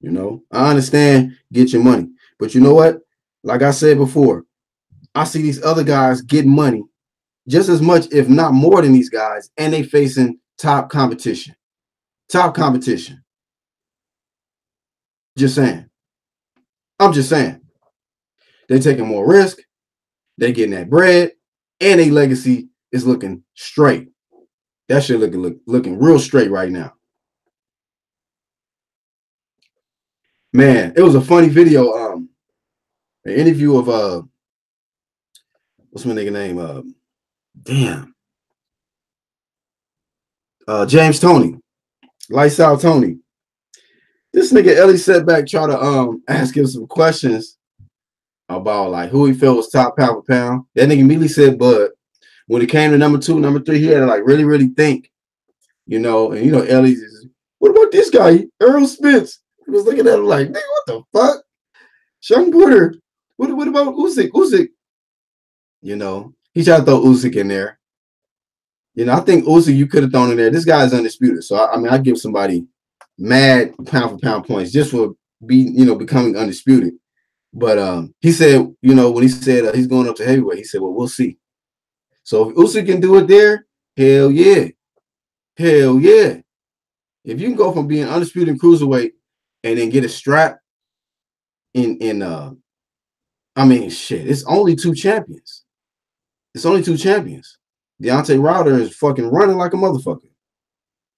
You know, I understand get your money. But you know what? Like I said before, I see these other guys getting money just as much, if not more than these guys, and they facing top competition. Top competition. Just saying. I'm just saying. They're taking more risk. They're getting that bread. And their legacy is looking straight. That shit looking real straight right now. Man, it was a funny video. An interview of what's my nigga name? James Toney. Lights Out Tony. This nigga Ellie sat back, try to ask him some questions about like who he felt was top pound for pound. That nigga immediately said Bud. When it came to number 2, number 3, he had to like really think, you know. And you know, Ellie's just, what about this guy, Errol Spence? He was looking at him like, nigga, what the fuck? Sean Porter. What about Usyk? Usyk. You know, he tried to throw Usyk in there. You know, I think Usyk you could have thrown in there. This guy is undisputed. So I mean, I give somebody mad pound for pound points just for becoming undisputed. But he said, you know, when he said he's going up to heavyweight, he said, well, we'll see. So if Usyk can do it there, hell yeah. Hell yeah. If you can go from being undisputed cruiserweight and then get a strap I mean, shit, it's only 2 champions. It's only 2 champions. Deontay Wilder is fucking running like a motherfucker.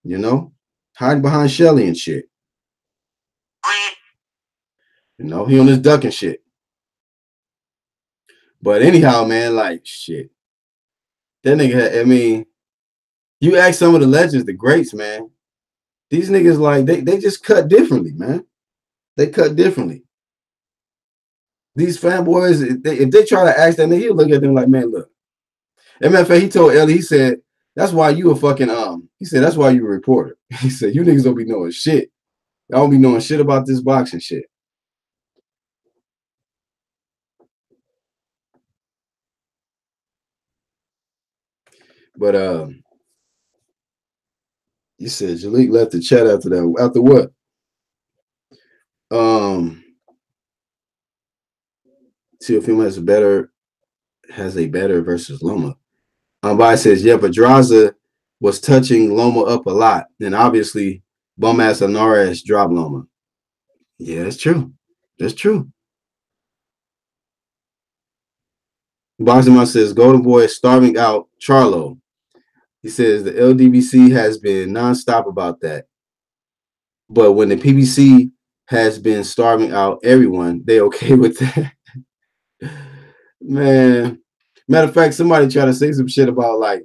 You know? Hiding behind Shelly and shit. You know, he on this ducking shit. But anyhow, man, like, shit. That nigga, I mean, you ask some of the legends, the greats, man. These niggas, like, they just cut differently, man. They cut differently. These fanboys, if they try to ask that nigga, he'll look at them like, man, look. As a matter of fact, he told Ellie, he said, that's why you a fucking, he said, that's why you a reporter. He said, you niggas don't be knowing shit. Y'all don't be knowing shit about this boxing shit. But you said Jalik left the chat after that. After what? Teofimo has a better versus Loma. Bai says, yeah, but Draza was touching Loma up a lot. And obviously, bum ass Anares dropped Loma. Yeah, that's true. That's true. Boxing says, Golden Boy is starving out Charlo. He says the LDBC has been nonstop about that. But when the PBC has been starving out everyone, they okay with that. Man. Matter of fact, somebody tried to say some shit about like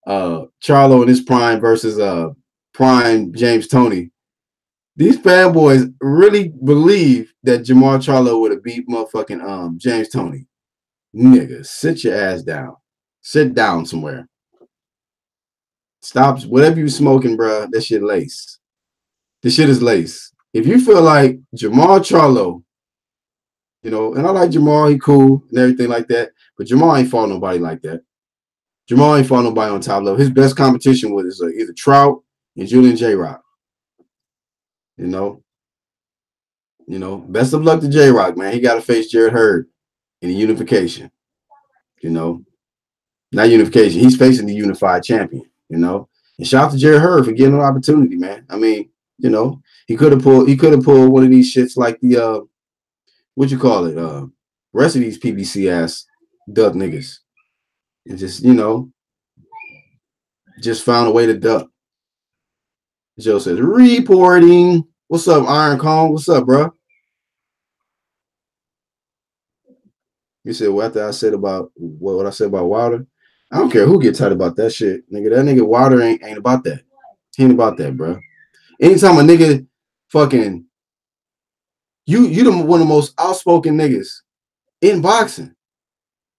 Charlo in his prime versus prime James Toney. These fanboys really believe that Jamar Charlo would have beat motherfucking James Toney. Nigga, sit your ass down. Sit down somewhere. Stop whatever you smoking, bro. That shit lace. This shit is lace. If you feel like Jamar Charlo, you know, and I like Jamar, he cool and everything like that, but Jamar ain't fought nobody like that. Jamar ain't fought nobody on top level. His best competition was either Trout and Julian J. Rock. You know, best of luck to J. Rock, man. He got to face Jared Hurd in the unification. You know, not unification. He's facing the unified champion. You know, and shout out to Jared Hurd for getting an opportunity, man. I mean, you know, he could have pulled one of these shits like the what you call it, rest of these PBC ass duck niggas, and just just found a way to duck. Joe says reporting. What's up, Iron Kong? What's up, bro? You said what I said about what I said about Wilder. I don't care who gets tight about that shit, nigga. That nigga Wilder ain't about that. He ain't about that, bro. Anytime a nigga fucking you the one of the most outspoken niggas in boxing.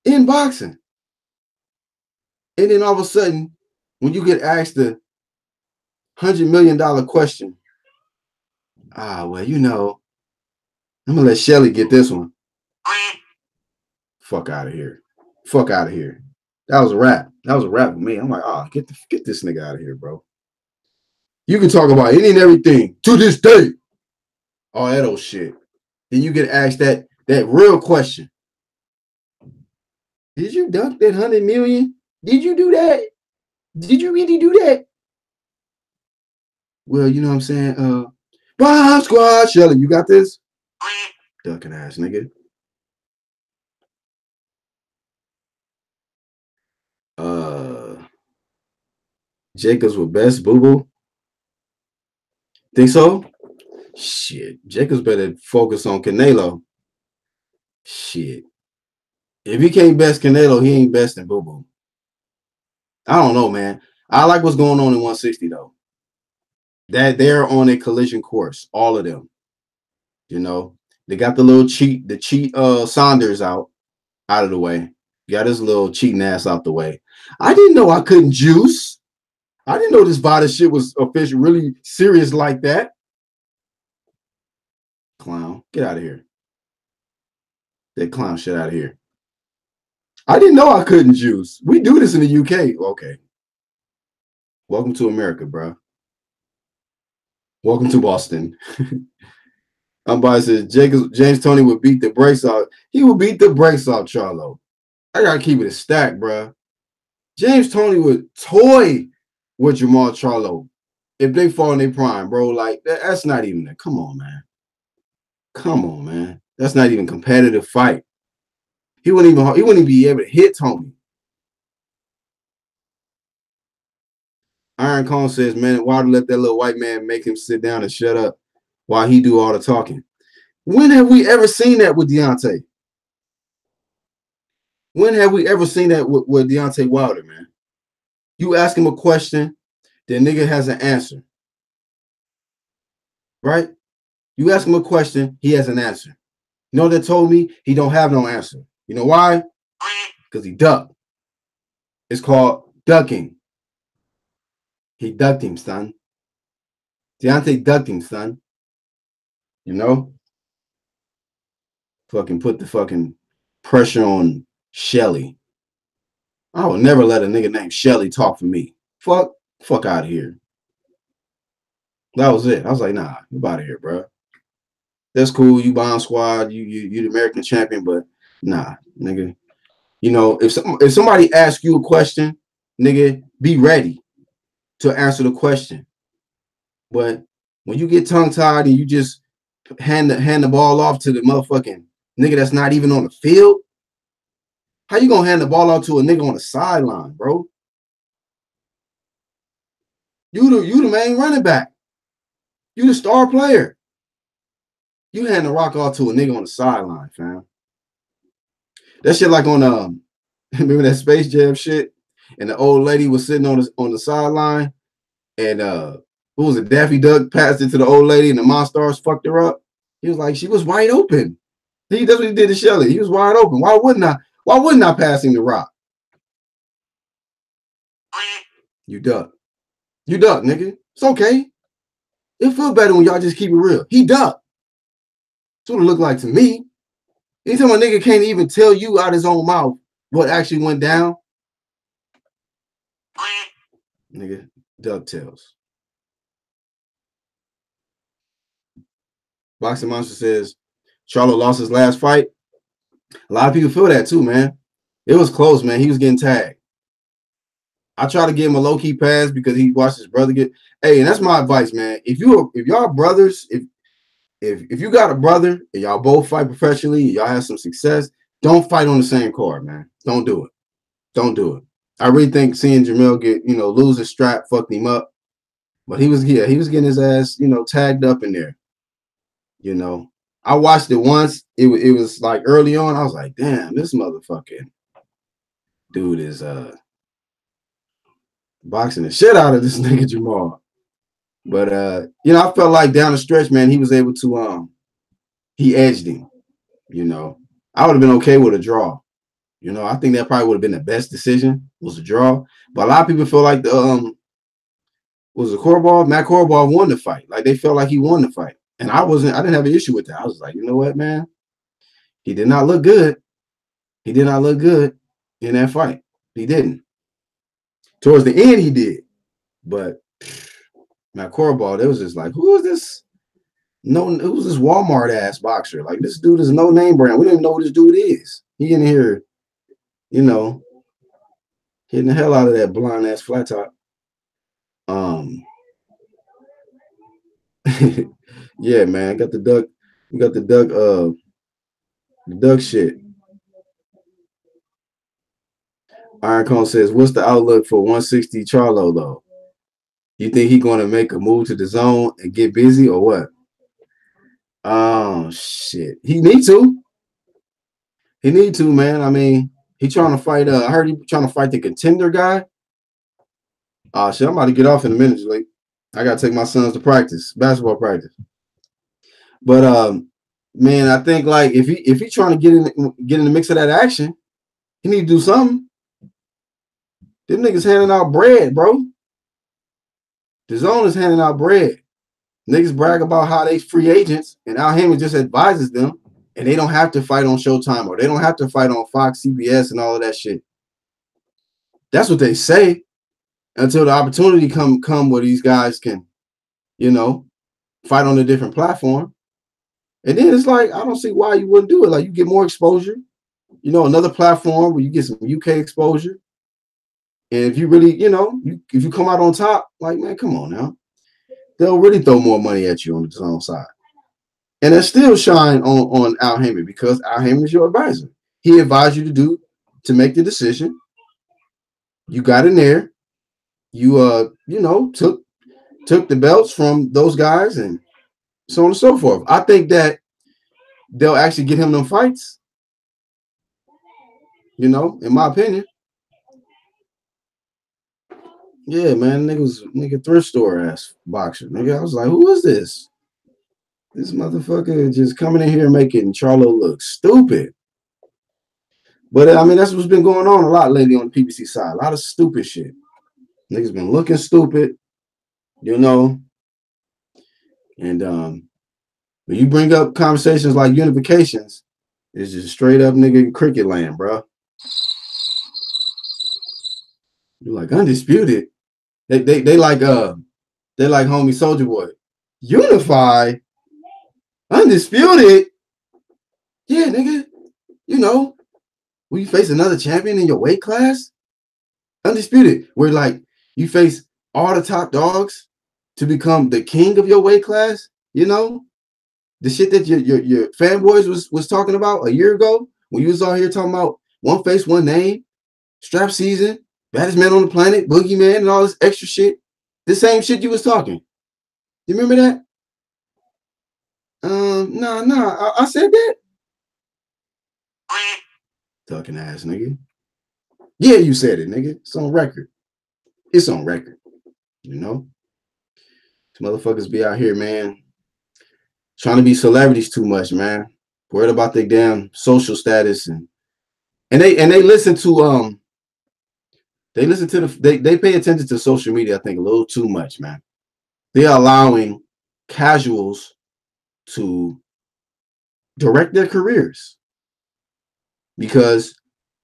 In boxing. And then all of a sudden, when you get asked the $100 million question, well, you know, I'm gonna let Shelly get this one. Fuck out of here. Fuck out of here. That was a wrap. That was a wrap with me. I'm like, get this nigga out of here, bro. You can talk about any and everything to this day. All that old shit. Then you get asked that real question. Did you dunk that 100 million? Did you do that? Did you really do that? Well, you know what I'm saying? Bomb squad, Shelly, you got this? Ducking ass nigga. Jacobs with best boo-boo. Think so? Shit. Jacobs better focus on Canelo. Shit. If he can't best Canelo, he ain't best in boo-boo. I don't know, man. I like what's going on in 160 though. That they're on a collision course, all of them. You know, they got the cheat Saunders out of the way. Got his little cheating ass out the way. I didn't know I couldn't juice. I didn't know this body shit was official, really serious like that. Clown, get out of here. That clown shit out of here. I didn't know I couldn't juice. We do this in the UK. Okay. Welcome to America, bro. Welcome to Boston. Somebody says James Toney would beat the brakes off. He would beat the brakes off Charlo. I gotta keep it a stack, bro. James Toney would toy with Jamal Charlo if they fall in their prime, bro. Like that's not even that. Come on, man. Come on, man. That's not even a competitive fight. He wouldn't even be able to hit Toney. Iron Kong says, man, why let that little white man make him sit down and shut up while he do all the talking? When have we ever seen that with Deontay? When have we ever seen that with Deontay Wilder, man? You ask him a question, the nigga has an answer. Right? You ask him a question, he has an answer. You know what they told me? He don't have no answer. You know why? Because he ducked. It's called ducking. He ducked him, son. Deontay ducked him, son. You know? Fucking put the fucking pressure on Shelly. I would never let a nigga named Shelly talk for me. Fuck out of here. That was it. I was like, nah, you out of here, bro. That's cool. You bomb squad. You the American champion, but nah, nigga. You know, if somebody asks you a question, nigga, be ready to answer the question. But when you get tongue tied and you just hand the ball off to the motherfucking nigga that's not even on the field, how you gonna hand the ball off to a nigga on the sideline, bro? You the main running back. You the star player. You hand the rock off to a nigga on the sideline, fam. That shit like on remember that Space Jam shit? And the old lady was sitting on the sideline, and who was it? Daffy Duck passed it to the old lady, and the Monstars fucked her up. He was like, she was wide open. That's what he did to Shelly. He was wide open. Why wouldn't I pass him the rock? You duck. You duck, nigga. It's okay. It'll feel better when y'all just keep it real. He ducked. That's what it looked like to me. Anytime a nigga can't even tell you out his own mouth what actually went down, nigga, ducktails. Boxing Monster says Charlo lost his last fight. A lot of people feel that too, man. It was close, man. He was getting tagged. I try to give him a low-key pass because he watched his brother get. Hey, and that's my advice, man. If y'all brothers, if you got a brother and y'all both fight professionally, y'all have some success, don't fight on the same card, man. Don't do it. Don't do it. I really think seeing Jamel get, lose his strap fucked him up. But he was getting his ass, tagged up in there. I watched it once. It was like early on. I was like, damn, this motherfucking dude is boxing the shit out of this nigga Jamal. But I felt like down the stretch, man, he was able to he edged him. I would have been okay with a draw. I think that probably would have been the best decision, was a draw. But a lot of people feel like was it Korobov? Matt Korobov won the fight. Like they felt like he won the fight. And I didn't have an issue with that. I was like, you know what, man? He did not look good. He did not look good in that fight. He didn't. Towards the end, he did. But Matt Korobov, it was just like, who is this? It was this Walmart ass boxer. Like this dude is no name brand. We don't even know who this dude is. He in here, hitting the hell out of that blind ass flat top. Yeah, man. Got the duck. We got the duck shit. Iron Cone says, what's the outlook for 160 Charlo though? You think he gonna make a move to the zone and get busy or what? Oh shit. He need to. He need to, man. I mean, he trying to fight. I heard he trying to fight the contender guy. Shit, I'm about to get off in a minute, Jake. I gotta take my sons to basketball practice. But man, I think like if he trying to get in the mix of that action, he need to do something. Them niggas handing out bread, bro. The zone is handing out bread. Niggas brag about how they free agents, and Al Hammond just advises them, and they don't have to fight on Showtime or they don't have to fight on Fox, CBS, and all of that shit. That's what they say until the opportunity come where these guys can, fight on a different platform. And then it's like, I don't see why you wouldn't do it. Like you get more exposure, another platform where you get some UK exposure. And if you really, if you come out on top, like, man, come on now. They'll really throw more money at you on the zone side. And it still shine on Al Hammond because Al Hammond is your advisor. He advised you to make the decision. You got in there. You took the belts from those guys and so on and so forth. I think that they'll actually get him them fights. In my opinion. Yeah, man, nigga thrift store ass boxer. Nigga, I was like, who is this? This motherfucker just coming in here making Charlo look stupid. But I mean, that's what's been going on a lot lately on the PBC side. A lot of stupid shit. Niggas been looking stupid, you know. And when you bring up conversations like unifications, it's just straight up nigga cricket land, bro. You're like undisputed. They like homie Soldier Boy. Unify, undisputed. Yeah, nigga. You know, will you face another champion in your weight class? Undisputed. Where like you face all the top dogs to become the king of your weight class, you know? The shit that your fanboys was talking about a year ago when you was all here talking about one face, one name, strap season, baddest man on the planet, boogeyman, and all this extra shit. The same shit you was talking. You remember that? Nah. I said that. Talking ass nigga. Yeah, you said it, nigga. It's on record. It's on record. You know? These motherfuckers be out here, man, trying to be celebrities too much, man. Worried about their damn social status and they listen to they pay attention to social media, I think, a little too much, man. They're allowing casuals to direct their careers because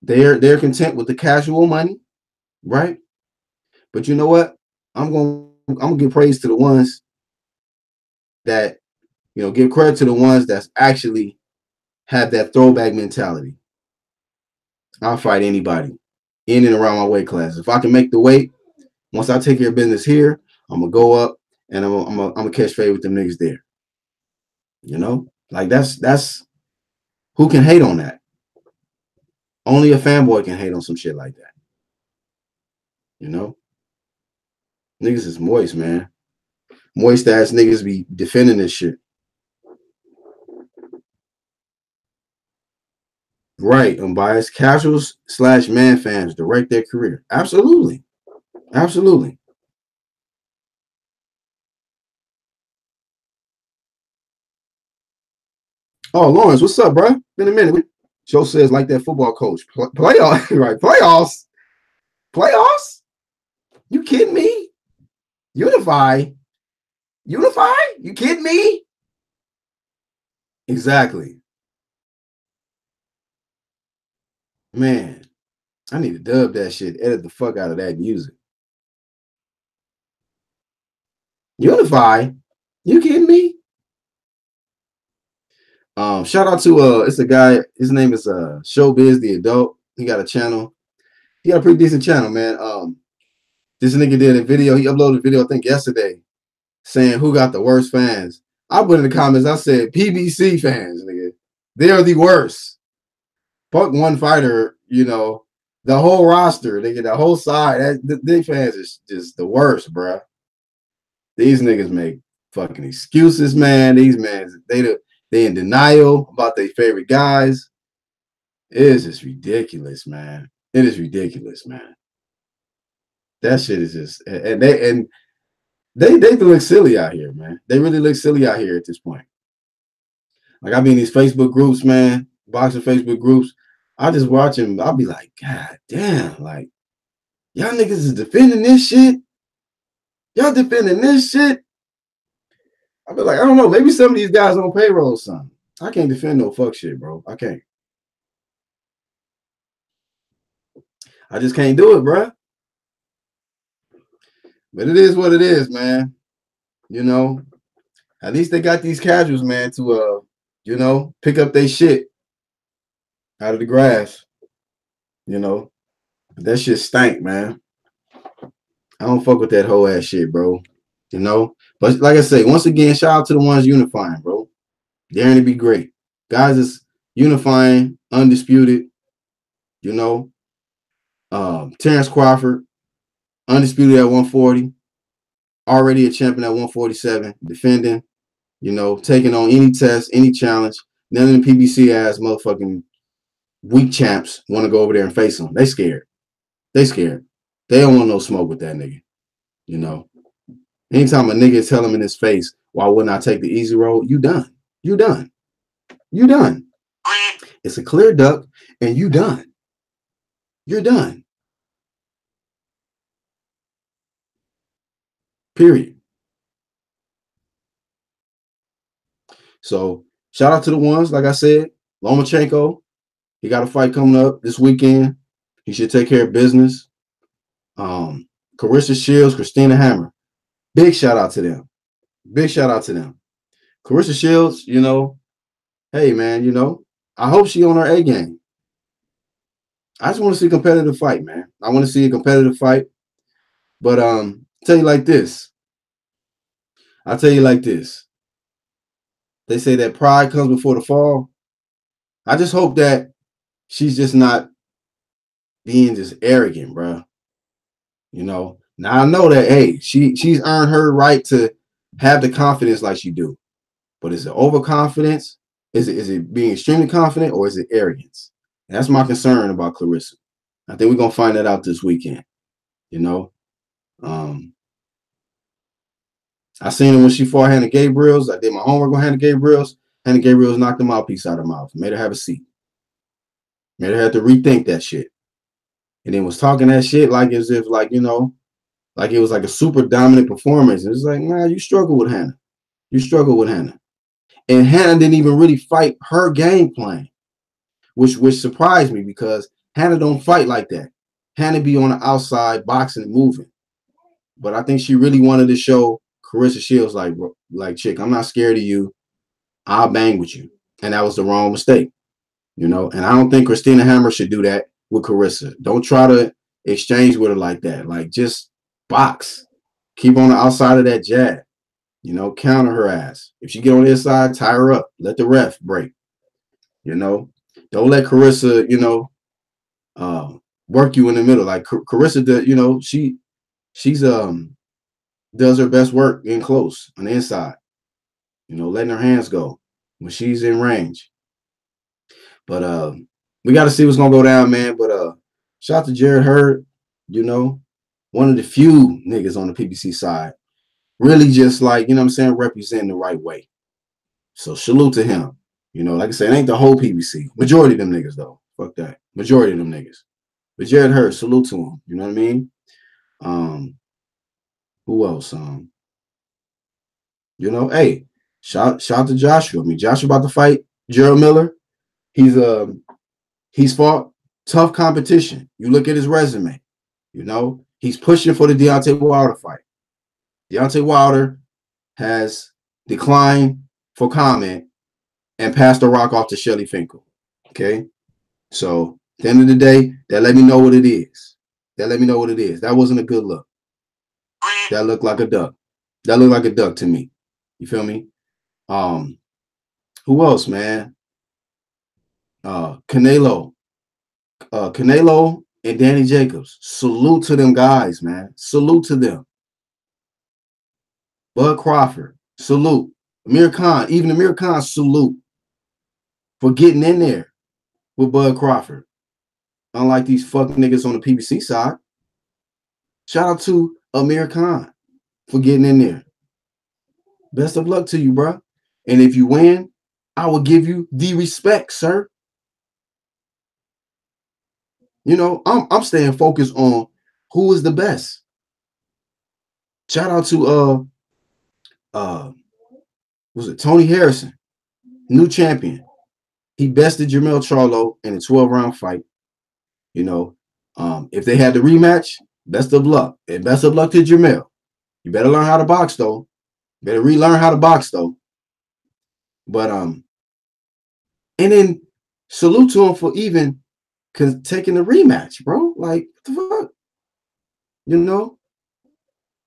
they're content with the casual money, right? But you know what? I'm gonna give praise to the ones that, you know, give credit to the ones that's actually have that throwback mentality. I'll fight anybody in and around my weight class. If I can make the weight, once I take care of business here, I'm gonna go up and I'm gonna catch fade with them niggas there. You know, like that's who can hate on that? Only a fanboy can hate on some shit like that. You know, niggas is moist, man. Moist ass niggas be defending this shit. Right, unbiased casuals / man fans direct their career. Absolutely. Absolutely. Oh, Lawrence, what's up, bro? Been a minute. Joe says like that football coach. Playoffs, right? Playoffs? Playoffs? You kidding me? Unify? Unify? You kidding me? Exactly. Man, I need to dub that shit. Edit the fuck out of that music. Unify? You kidding me? Shout out to it's a guy, his name is Showbiz the Adult. He got a channel. He got a pretty decent channel, man. This nigga did a video, he uploaded a video, I think yesterday, saying who got the worst fans. I put in the comments, I said PBC fans, nigga. They are the worst. Fuck one fighter, you know, the whole roster, nigga, the whole side, the fans is just the worst, bruh. These niggas make fucking excuses, man. These men, they in denial about their favorite guys. It is just ridiculous, man. It is ridiculous, man. That shit is just, and they look silly out here, man. They really look silly out here at this point. Like I be in these Facebook groups, man, boxing Facebook groups. I just watch them. I'll be like, God damn, like y'all niggas is defending this shit. Y'all defending this shit. I'll be like, I don't know. Maybe some of these guys on payroll or something. I can't defend no fuck shit, bro. I can't. I just can't do it, bro. But it is what it is, man. You know, at least they got these casuals, man, to you know, pick up their shit out of the grass. You know, that shit stank, man. I don't fuck with that whole ass shit, bro. You know, but like I say, once again, shout out to the ones unifying, bro. Daring to be great. Guys is unifying, undisputed. You know, Terrence Crawford, undisputed at 140, already a champion at 147, defending, you know, taking on any test, any challenge. None of the PBC ass motherfucking weak champs want to go over there and face him. They scared. They scared. They don't want no smoke with that nigga, you know. Anytime a nigga tell him in his face, why wouldn't I take the easy road? You done. You done. You done. It's a clear duck, and you done. You're done. Period. So shout out to the ones, like I said, Lomachenko. He got a fight coming up this weekend. He should take care of business. Carissa Shields, Christina Hammer. Big shout out to them. Big shout out to them. Carissa Shields, you know, hey man, you know, I hope she on her A game. I just want to see a competitive fight, man. I want to see a competitive fight. But tell you like this. I'll tell you like this. They say that pride comes before the fall. I just hope that she's just not being just arrogant, bro. You know. Now I know that hey, she's earned her right to have the confidence like she do. But is it overconfidence? Is it being extremely confident, or is it arrogance? And that's my concern about Clarissa. I think we're gonna find that out this weekend. You know, I seen her when she fought Hannah Gabriels. I did my homework on Hannah Gabriels. Hannah Gabriels knocked the mouthpiece out of her mouth, made her have a seat, made her have to rethink that shit, and then was talking that shit like as if like you know, like it was like a super dominant performance. It's like nah, you struggle with Hannah. You struggle with Hannah, and Hannah didn't even really fight her game plan, which surprised me because Hannah don't fight like that. Hannah be on the outside boxing and moving. But I think she really wanted to show Carissa Shields like chick, I'm not scared of you. I'll bang with you. And that was the wrong mistake. You know, and I don't think Christina Hammer should do that with Carissa. Don't try to exchange with her like that. Like just box. Keep on the outside of that jab. You know, counter her ass. If she get on the inside, tie her up. Let the ref break. You know, don't let Carissa, you know, work you in the middle. Like Carissa, you know, she's does her best work in close on the inside. You know, letting her hands go when she's in range. But we got to see what's gonna go down, man. But shout out to Jared Hurd. You know, one of the few niggas on the PBC side, really just like you know what I'm saying, representing the right way. So salute to him. You know, like I said, it ain't the whole PBC. Majority of them niggas though. Fuck that. Majority of them niggas. But Jared Hurd, salute to him. You know what I mean? Who else? You know, hey, shout to Joshua. I mean, Joshua about to fight Gerald Miller. He's fought tough competition. You look at his resume. You know, he's pushing for the Deontay Wilder fight. Deontay Wilder has declined for comment and passed the rock off to Shelly Finkel. Okay, so at the end of the day, that let me know what it is. That let me know what it is. That wasn't a good look. That looked like a duck. That looked like a duck to me. You feel me? Who else, man? Canelo and Danny Jacobs. Salute to them guys, man. Salute to them. Bud Crawford, salute. Amir Khan, even Amir Khan, salute for getting in there with Bud Crawford. Unlike these fuck niggas on the PBC side. Shout out to Amir Khan for getting in there. Best of luck to you, bro. And if you win, I will give you the respect, sir. You know, I'm staying focused on who is the best. Shout out to was it Tony Harrison, new champion. He bested Jermell Charlo in a 12-round fight. You know, if they had the rematch, best of luck. And best of luck to Jermell. You better learn how to box though. Better relearn how to box though. But and then salute to him for even taking the rematch, bro. Like, what the fuck? You know?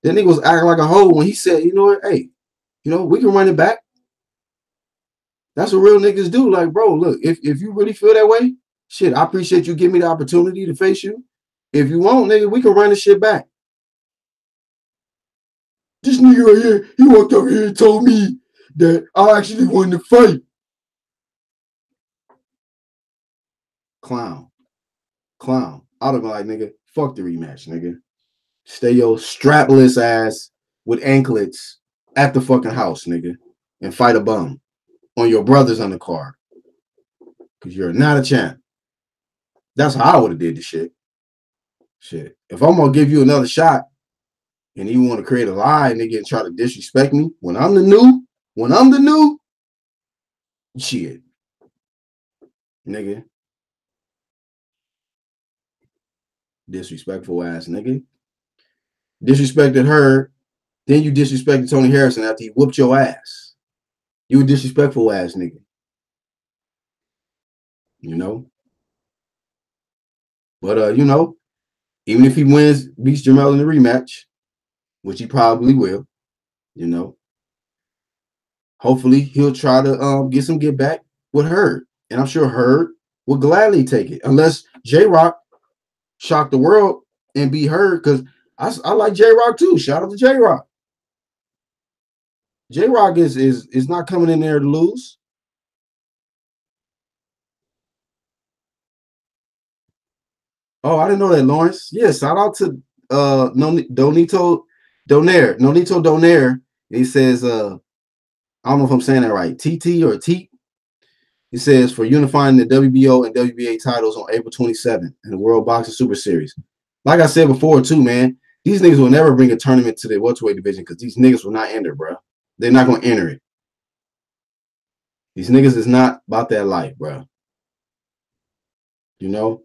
That nigga was acting like a hoe when he said, you know what, hey, you know, we can run it back. That's what real niggas do. Like, bro, look, if you really feel that way, shit, I appreciate you giving me the opportunity to face you. If you want, nigga, we can run this shit back. This nigga right here, he walked over here and told me that I actually won the fight. Clown. I'd have been like, nigga, fuck the rematch, nigga. Stay your strapless ass with anklets at the fucking house, nigga, and fight a bum on your brother's undercard. Because you're not a champ. That's how I would have did the shit. Shit. If I'm going to give you another shot and you want to create a lie, nigga, and try to disrespect me when I'm the new, shit. Nigga. Disrespectful ass nigga. Disrespected her, then you disrespected Tony Harrison after he whooped your ass. You a disrespectful ass nigga. You know? But you know, even if he beats Jamel in the rematch, which he probably will, you know, hopefully he'll try to get back with her. And I'm sure her will gladly take it. Unless J-Rock shock the world and be heard, because I like J-Rock too. Shout out to J-Rock. J-Rock is not coming in there to lose. Oh, I didn't know that, Lawrence. Yeah, shout out to Donito Donaire. He says, I don't know if I'm saying that right. TT or T. He says for unifying the WBO and WBA titles on April 27th in the World Boxing Super Series. Like I said before, too, man, these niggas will never bring a tournament to the welterweight division because these niggas will not enter, bro. They're not going to enter it. These niggas is not about that life, bro. You know?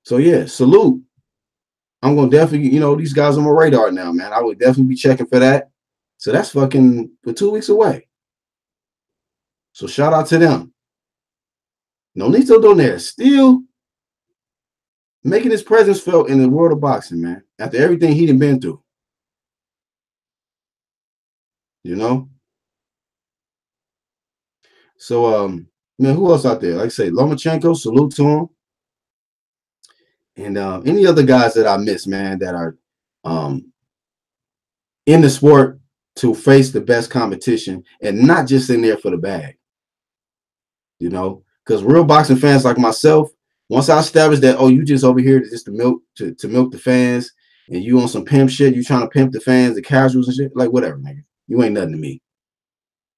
So, yeah, salute. I'm going to definitely, you know, these guys on my radar now, man. I would definitely be checking for that. So that's fucking for 2 weeks away. So shout out to them. Nonito Donaire still making his presence felt in the world of boxing, man. After everything he done been through. You know? So, man, who else out there? Like I say, Lomachenko, salute to him. And any other guys that I miss, man, that are in the sport to face the best competition and not just in there for the bag. You know? Because real boxing fans like myself, once I established that, oh, you just over here to just to milk the fans, and you on some pimp shit, you trying to pimp the fans, the casuals and shit, like whatever, nigga. You ain't nothing to me.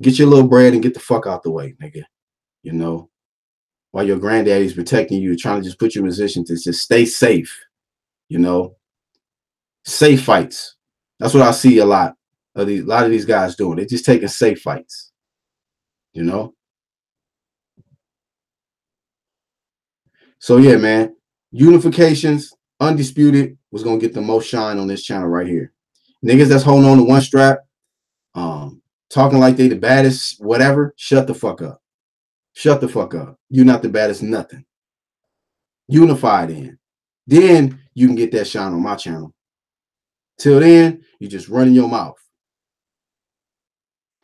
Get your little bread and get the fuck out the way, nigga. You know? While your granddaddy's protecting you, trying to just put you in a position to just stay safe. You know? Safe fights. That's what I see a lot of these guys doing. They're just taking safe fights. You know? So yeah, man. Unifications, undisputed, was gonna get the most shine on this channel right here. Niggas that's holding on to one strap, talking like they the baddest, whatever, shut the fuck up. Shut the fuck up. You're not the baddest nothing. Unified in. Then you can get that shine on my channel. Till then, you just running your mouth.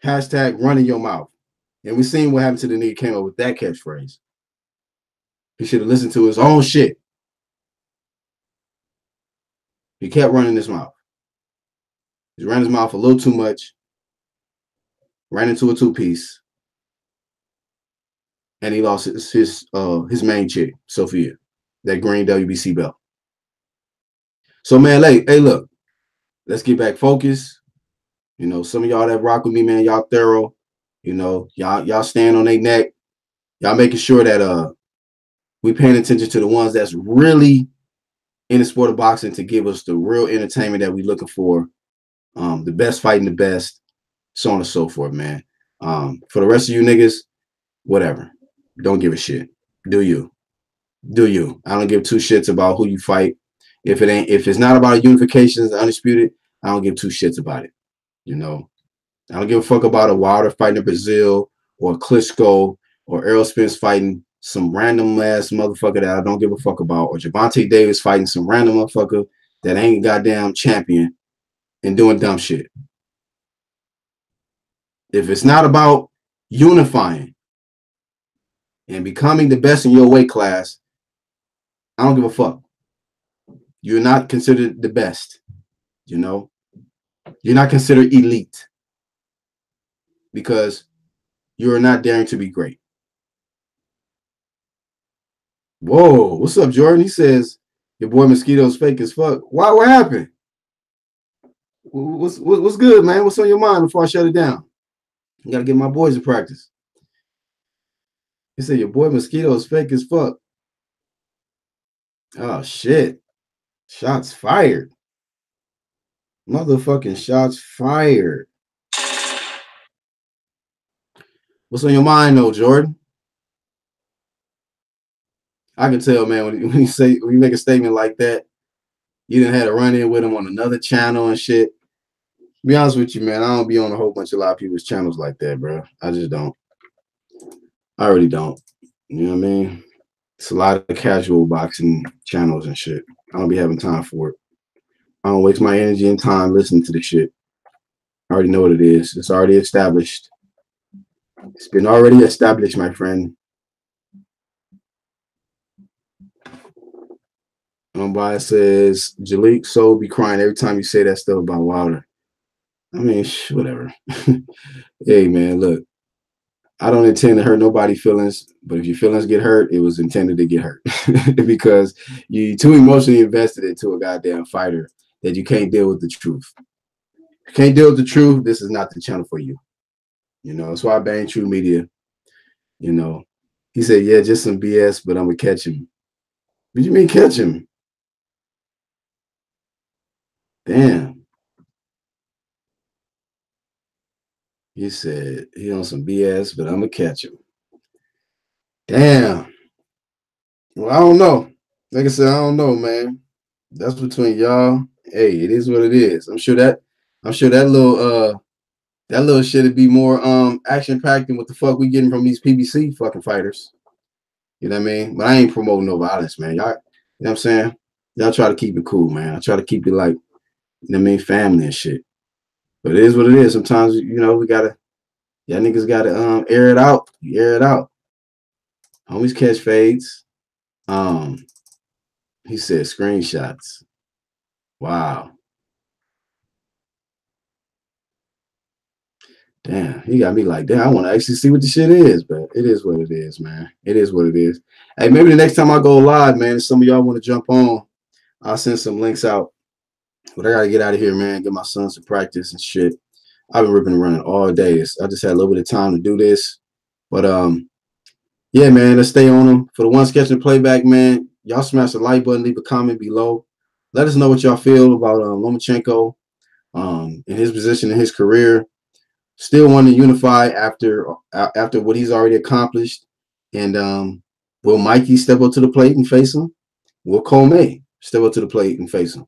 Hashtag running your mouth. And we seen what happened to the nigga came up with that catchphrase. He should have listened to his own shit. He kept running his mouth. He ran his mouth a little too much. Ran into a two-piece. And he lost his main chick, Sophia. That green WBC belt. So, man, hey, look. Let's get back focused. You know, some of y'all that rock with me, man, y'all thorough. You know, y'all stand on their neck. Y'all making sure that we paying attention to the ones that's really in the sport of boxing to give us the real entertainment that we looking for. The best fighting the best, so on and so forth, man. For the rest of you niggas, whatever. Don't give a shit. Do you. Do you. I don't give two shits about who you fight. If it's not about unifications, undisputed, I don't give two shits about it. You know, I don't give a fuck about a Wilder fighting in Brazil or Klitschko or Errol Spence fighting some random ass motherfucker that I don't give a fuck about, or Gervonta Davis fighting some random motherfucker that ain't goddamn champion and doing dumb shit. If it's not about unifying and becoming the best in your weight class, I don't give a fuck. You're not considered the best, you know? You're not considered elite because you're not daring to be great. Whoa, what's up, Jordan? He says, your boy Mosquito's fake as fuck. Why? What happened? What's good, man? What's on your mind before I shut it down? I gotta get my boys to practice. He said your boy Mosquito is fake as fuck. Oh shit. Shots fired. Motherfucking shots fired. What's on your mind though, Jordan? I can tell, man, when you make a statement like that, you didn't have to run in with him on another channel and shit. To be honest with you, man, I don't be on a whole bunch of a lot of people's channels like that, bro. I just don't. I really don't. You know what I mean? It's a lot of casual boxing channels and shit. I don't be having time for it. I don't waste my energy and time listening to the shit. I already know what it is. It's already established. It's been already established, my friend. Bias says, Jalik Soul be crying every time you say that stuff about Wilder. I mean, whatever. Hey, man, look, I don't intend to hurt nobody's feelings, but if your feelings get hurt, it was intended to get hurt because you too emotionally invested into a goddamn fighter that you can't deal with the truth. If you can't deal with the truth, this is not the channel for you. You know, that's why I banned True Media. You know, he said, yeah, just some BS, but I'm going to catch him. What do you mean catch him? Damn. He said he on some BS, but I'm going to catch him. Damn. Well, I don't know. Like I said, I don't know, man. That's between y'all. Hey, it is what it is. I'm sure that little shit would be more action packed than what the fuck we getting from these PBC fucking fighters. You know what I mean? But I ain't promoting no violence, man. Y'all, you know what I'm saying? Y'all try to keep it cool, man. I try to keep it like, you know what I mean, family and shit. But it is what it is. Sometimes, you know, y'all niggas gotta air it out. You air it out. Homies catch fades. He said screenshots. Wow. Damn, he got me like, damn, I want to actually see what the shit is, but it is what it is, man. It is what it is. Hey, maybe the next time I go live, man, if some of y'all want to jump on, I'll send some links out. But I got to get out of here, man, get my sons to practice and shit. I've been ripping and running all day. I just had a little bit of time to do this. But, yeah, man, let's stay on them. For the ones catching the playback, man, y'all smash the like button, leave a comment below. Let us know what y'all feel about Lomachenko in his position in his career. Still want to unify after what he's already accomplished. And will Mikey step up to the plate and face him? Will Commey step up to the plate and face him?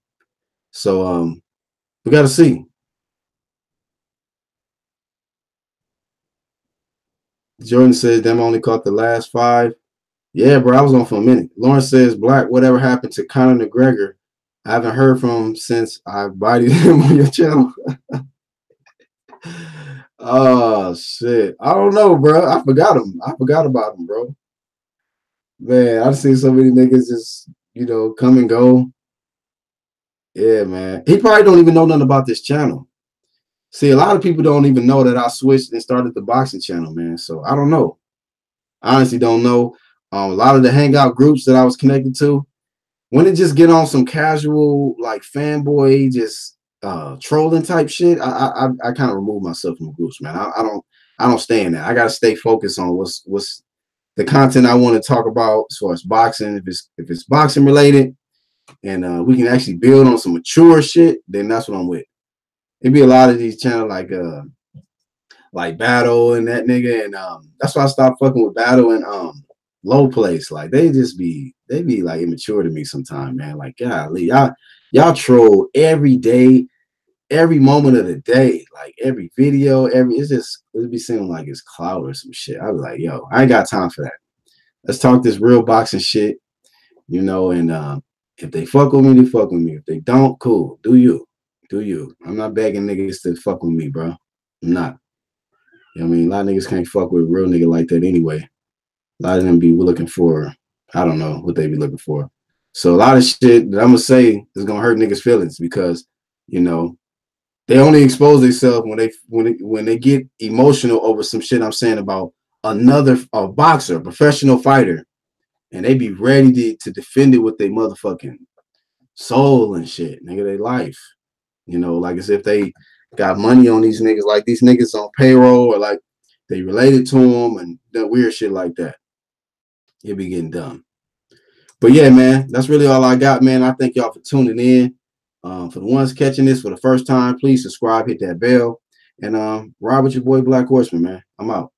So we got to see. Jordan says, them only caught the last 5. Yeah, bro, I was on for a minute. Lawrence says, Black, whatever happened to Conor McGregor? I haven't heard from him since I bodied him on your channel. Oh, shit. I don't know, bro. I forgot him. I forgot about him, bro. Man, I've seen so many niggas just, you know, come and go. Yeah, man. He probably don't even know nothing about this channel. See, a lot of people don't even know that I switched and started the boxing channel, man. So I don't know. I honestly don't know. A lot of the hangout groups that I was connected to, when it just get on some casual, like fanboy, just trolling type shit, I kind of remove myself from the groups, man. I don't stay in that. I gotta stay focused on what's the content I want to talk about as far as boxing. If it's boxing related and we can actually build on some mature shit, then that's what I'm with. It'd be a lot of these channels like Battle and that nigga, and that's why I stopped fucking with Battle and Low Place. Like they be like immature to me sometimes, man. Like, golly, y'all troll every day, every moment of the day, like every video, it be seeming like it's cloud or some shit. I was like, yo, I ain't got time for that. Let's talk this real boxing shit, you know, and if they fuck with me, they fuck with me. If they don't, cool. Do you. I'm not begging niggas to fuck with me, bro. I'm not. You know what I mean? A lot of niggas can't fuck with a real nigga like that anyway. A lot of them be looking for, I don't know what they be looking for. So a lot of shit that I'm gonna say is gonna hurt niggas' feelings because, you know, they only expose themselves when they get emotional over some shit I'm saying about a boxer, a professional fighter, and they be ready to defend it with their motherfucking soul and shit, nigga, their life. You know, like as if they got money on these niggas, like these niggas on payroll, or like they related to them, and that weird shit like that. It be getting dumb. But yeah, man, that's really all I got, man. I thank y'all for tuning in. For the ones catching this for the first time, please subscribe, hit that bell, and ride with your boy Black Horseman, man. I'm out.